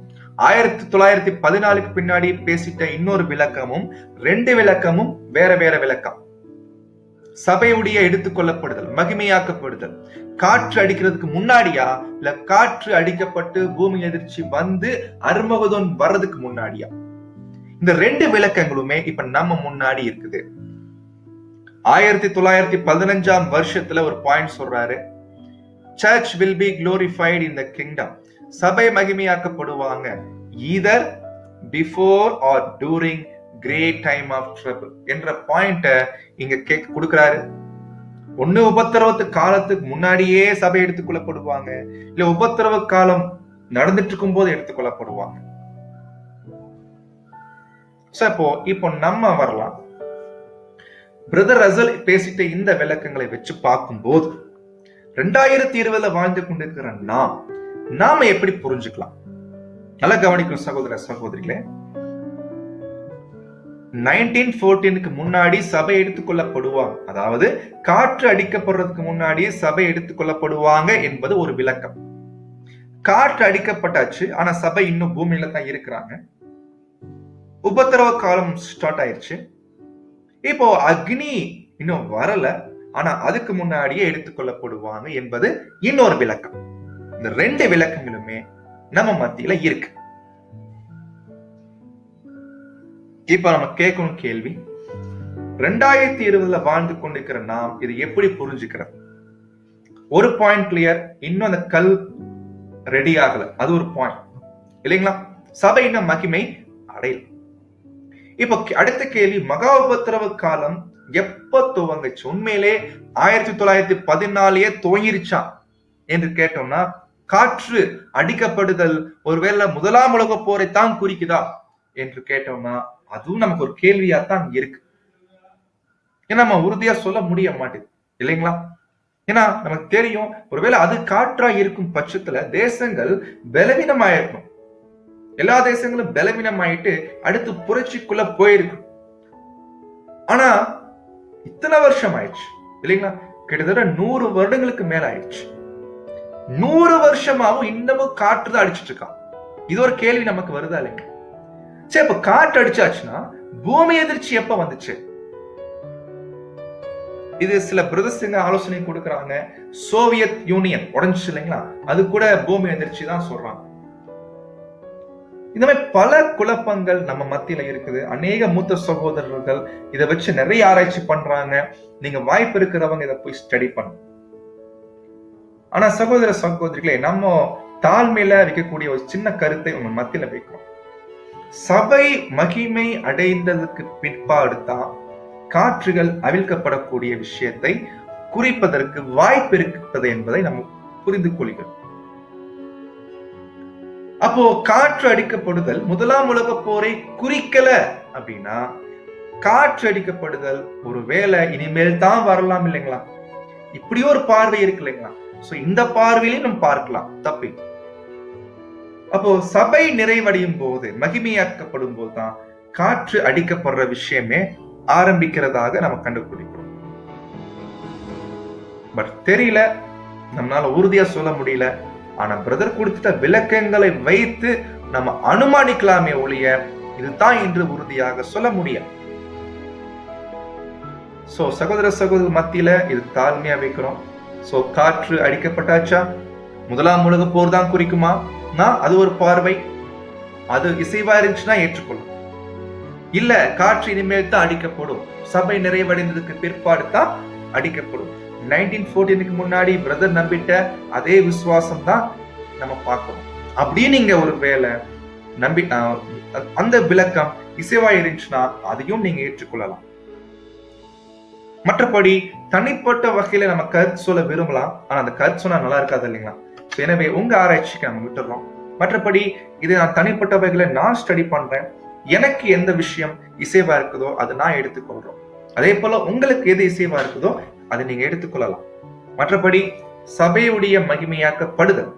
[SPEAKER 1] 1914க்கு பின்னாடி பேசிட்ட இன்னொரு விளக்கமும், ரெண்டு விளக்கமும் வேற வேற விளக்கம். சபையுடைய எடுத்துக்கொள்ளப்படுதல், மகிமையாக்கப்படுதல் காற்று அடிக்கிறதுக்கு முன்னாடியா இல்ல காற்று அடிக்கப்பட்டு பூமி எதிர்ச்சி வந்து அர்மகதோன் வர்றதுக்கு முன்னாடியா? இந்த ரெண்டு விளக்கங்களுமே இப்ப நம்ம முன்னாடி இருக்குது. 1915ஆம் வருஷத்துல ஒரு பாயிண்ட் சொல்றாரு, church will be glorified in the kingdom. சபை மகிமையாக்கப்படுவாங்க either before or during great time of trouble என்ற பாயிண்ட இங்க கொடுக்கிறாரு. ஒண்ணு உபத்திரவத்து காலத்துக்கு முன்னாடியே சபை எடுத்துக்கொள்ளப்படுவாங்க, இல்ல உபத்திரவ காலம் நடந்துட்டு இருக்கும் போது எடுத்துக்கொள்ளப்படுவாங்க. இப்போ நம்ம வரலாம். பிரதர் ரசல் பேசிட்ட இந்த விளக்கங்களை வச்சு பார்க்கும்போது 2020 வாழ்ந்து கொண்டிருக்கிற நாம எப்படி புரிஞ்சுக்கலாம்? நல்லா கவனிக்கணும் சகோதர சகோதரிகளே. 1914க்கு முன்னாடி சபை எடுத்துக்கொள்ளப்படுவாங்க, அதாவது காற்று அடிக்கப்படுறதுக்கு முன்னாடி சபை எடுத்துக்கொள்ளப்படுவாங்க என்பது ஒரு விளக்கம். காற்று அடிக்கப்பட்டாச்சு, ஆனா சபை இன்னும் பூமியில தான் இருக்கிறாங்க. உபத்திரவ காலம் ஸ்டார்ட் ஆயிடுச்சு. இப்போ அக்னி இன்னும் வரல, ஆனா அதுக்கு முன்னாடியே எடுத்துக்கொள்ளப்படுவாங்க என்பது இன்னொரு விளக்கம். இந்த ரெண்டு விளக்கங்களுமே நம்ம மத்தியில இருக்கு. இப்ப நம்ம கேட்கணும் கேள்வி, 2020 வாழ்ந்து கொண்டிருக்கிற நாம் இது எப்படி புரிஞ்சுக்கிறது? ஒரு பாயிண்ட் கிளியர், இன்னும் அந்த கல் ரெடி ஆகல, அது ஒரு பாயிண்ட் இல்லைங்களா? சபை இன்னும் மகிமை அடையல. இப்ப அடுத்த கேள்வி, மகா உபத்திரவ காலம் எப்ப துவங்குச்சு? உண்மையிலே 1914 துவங்கிருச்சா என்று கேட்டோம்னா, காற்று அடிக்கப்படுதல் ஒருவேளை முதலாம் உலக போரை தான் குறிக்குதா என்று கேட்டோம்னா, அதுவும் நமக்கு ஒரு கேள்வியா தான் இருக்கு. ஏன்னா நம்ம உறுதியா சொல்ல முடிய மாட்டேது இல்லைங்களா? ஏன்னா நமக்கு தெரியும், ஒருவேளை அது காற்றா இருக்கும் பட்சத்துல தேசங்கள் பலவீனமாயிருக்கும். எல்லா தேசங்களும் பலவீனமாயிட்டு அடுத்து புரட்சிக்குள்ள போயிருக்கு. ஆனா இத்தனை வருஷம் ஆயிடுச்சு இல்லைங்களா? கிட்டத்தட்ட 100 வருடங்களுக்கு மேல ஆயிடுச்சு. 100 வருஷமாவும் இன்னமும் காற்று தான் அடிச்சிட்டு இருக்கான். இது ஒரு கேள்வி நமக்கு வருதா இல்லைங்க? சரி, இப்ப காற்று அடிச்சாச்சுன்னா பூமி எதிர்ச்சி எப்ப வந்துச்சு? இது சில பிரதர்ஸுங்க ஆலோசனை கொடுக்கறாங்க. சோவியத் யூனியன் உடைஞ்சிச்சு இல்லைங்களா, அது கூட பூமி எதிர்ச்சி தான் சொல்றாங்க. இந்த மாதிரி பல குழப்பங்கள் நம்ம மத்தியில இருக்குது. அநேக மூத்த சகோதரர்கள் இதை வச்சு நிறைய ஆராய்ச்சி பண்றாங்க. நீங்க வாய்ப்பு இருக்கிறவங்க இதை போய் ஸ்டடி பண்ணுங்க. ஆனா சகோதர சகோதரிகளே, நம்ம தாழ்மையில வைக்கக்கூடிய ஒரு சின்ன கருத்தை உங்க மத்தியில வைக்கிறோம். சபை மகிமை அடைந்ததுக்கு பிற்பாடு தான் காற்றுகள் அவிழ்க்கப்படக்கூடிய விஷயத்தை குறிப்பதற்கு வாய்ப்பு இருக்கிறது என்பதை நம்ம புரிந்து கொள்கிறோம். அப்போ காற்று அடிக்கப்படுதல் முதலாம் உலக போரை குறிக்கல அப்படின்னா, காற்று அடிக்கப்படுதல் ஒரு வேலை இனிமேல் தான் வரலாம் இல்லைங்களா? இப்படி ஒரு பார்வை இருக்கு இல்லைங்களா? சோ இந்த பார்வையிலையும் நம்ம பார்க்கலாம், தப்பி. அப்போ சபை நிறைவடையும் போது, மகிமையாக்கப்படும் போதுதான் காற்று அடிக்கப்படுற விஷயமே ஆரம்பிக்கிறதாக நம்ம கண்டுபிடிக்கிறோம். பட் தெரியல, நம்மளால உறுதியா சொல்ல முடியல. ஆனா பிரதர் கொடுத்த விளக்கங்களை வைத்து நம்ம அனுமானிக்கலாமே ஒழிய இதுதான் என்று உறுதியாக சொல்ல முடியும். சோ சகோதர சகோதரி மத்தியில இது தாழ்மையா வைக்கிறோம். சோ காற்று அடிக்கப்பட்டாச்சா? முதலாம் உலக போர் தான் குறிக்குமா? அது ஒரு பார்வை. அது இசைவா இருந்துச்சுன்னா ஏற்றுக்கொள்ளும். இல்ல, காற்று இனிமேல் தான் அடிக்கப்படும், சபை நிறைவடைந்ததுக்கு பிற்பாடு தான் அடிக்கப்படும். 1914க்கு முன்னாடி பிரதர் நம்பிட்ட அதே விசுவாசம் தான் நம்ம பார்க்கணும். அப்படியே நீங்க ஒரு வேலை நம்பி அந்த விளக்கம் இசைவா இருந்துச்சுன்னா அதையும் நீங்க ஏற்றுக்கொள்ளலாம். மற்றபடி தனிப்பட்ட வகையில நம்ம கருத்து சொல்ல விரும்பலாம், ஆனா அந்த கருத்து சொன்னா நல்லா இருக்காது இல்லைங்களா? எனவே உங்க ஆராய்ச்சிக்கு நம்ம விட்டுறோம். மற்றபடி இதை நான் தனிப்பட்ட வகையில நான் ஸ்டடி பண்றேன். எனக்கு எந்த விஷயம் இசைவா இருக்குதோ அதை நான் எடுத்துக்கொள்றோம். அதே போல உங்களுக்கு எது இசைவா இருக்குதோ அதை நீங்க எடுத்துக்கொள்ளலாம். மற்றபடி சபையுடைய மகிமையாக்கப்படுதல்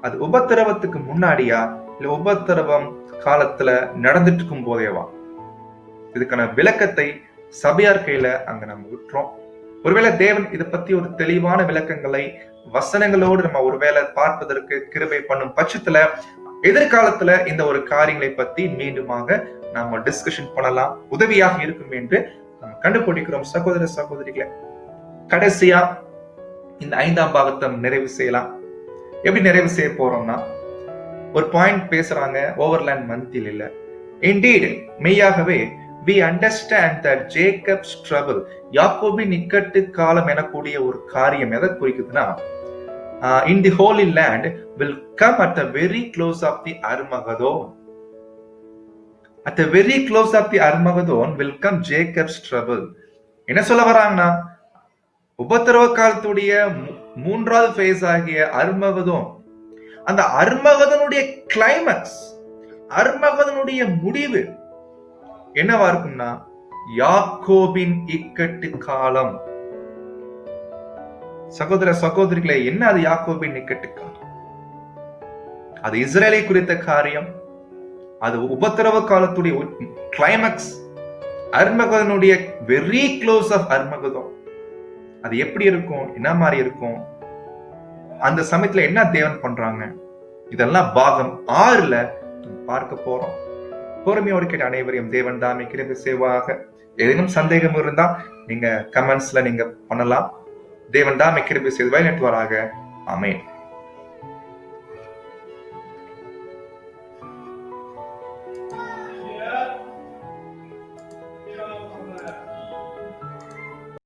[SPEAKER 1] அது உபத்திரவத்துக்கு முன்னாடியா இல்ல உபத்திரவம் காலத்துல நடந்துட்டு இருக்கும் போதேவா? இதுக்கான விளக்கத்தை சபையார் கையில அங்க நம்ம விட்டுறோம். ஒருவேளை தேவன் இதை பத்தி ஒரு தெளிவான விளக்கங்களை வசனங்களோடு நம்ம ஒருவேளை பார்ப்பதற்கு கிருபை பண்ணும் பட்சத்துல எதிர்காலத்துல இந்த ஒரு காரியங்களை பத்தி மீண்டுமாக நாம டிஸ்கஷன் பண்ணலாம், உதவியாக இருக்கும் என்று நம்ம கண்டுபிடிக்கிறோம். சகோதர சகோதரிகளை, கடைசியா இந்த 5ஆம் பாகத்தை நிறைவு செய்யலாம். எப்படி நிறைவு செய்ய போறோம்னா, ஒரு பாயிண்ட் பேசுறாங்க, ஓவர்லேண்ட் மந்தில் இல்ல. Indeed, மெய்யாகவே we understand that Jacob's trouble, யாக்கோபின் இக்கட்டு காலம் எனக்கூடிய ஒரு காரியம் எதை குறிக்குதுன்னா, in the holy land will come at the very close of the Armageddon. At the very close of the Armageddon will come Jacob's trouble. என்ன சொல்ல வராங்கன்னா, உபத்திரவ காலத்துடைய 3வது ஃபேஸ் ஆகிய அர்மகதோன், அந்த அர்மகதனுடைய கிளைமாக்ஸ், அர்மகதனுடைய முடிவு என்னவா இருக்கும்னா, யாக்கோபின் இக்கட்டு காலம். சகோதர சகோதரிகளே, என்ன அது யாக்கோபின் இக்கட்டு காலம்? அது இஸ்ரேலை குறித்த காரியம். அது உபத்திரவ காலத்துடைய கிளைமாக்ஸ், அர்மகதனுடைய வெரி க்ளோஸ் ஆஃப் அர்மகதோன். அது எப்படி இருக்கும், என்ன மாதிரி இருக்கும், அந்த சமயத்துல என்ன தேவன் பண்றாங்க, இதெல்லாம் பாகம் 6ல பார்க்க போறோம். பொறுமையோடு கேட்ட அனைவரையும் தேவன் தாமே கிருபை செய்வாராக. ஏதேனும் சந்தேகம் இருந்தா நீங்க கமெண்ட்ஸ்ல நீங்க பண்ணலாம். தேவன் தாமே கிருபை செய்து வழிநடத்துவாராக. ஆமென்.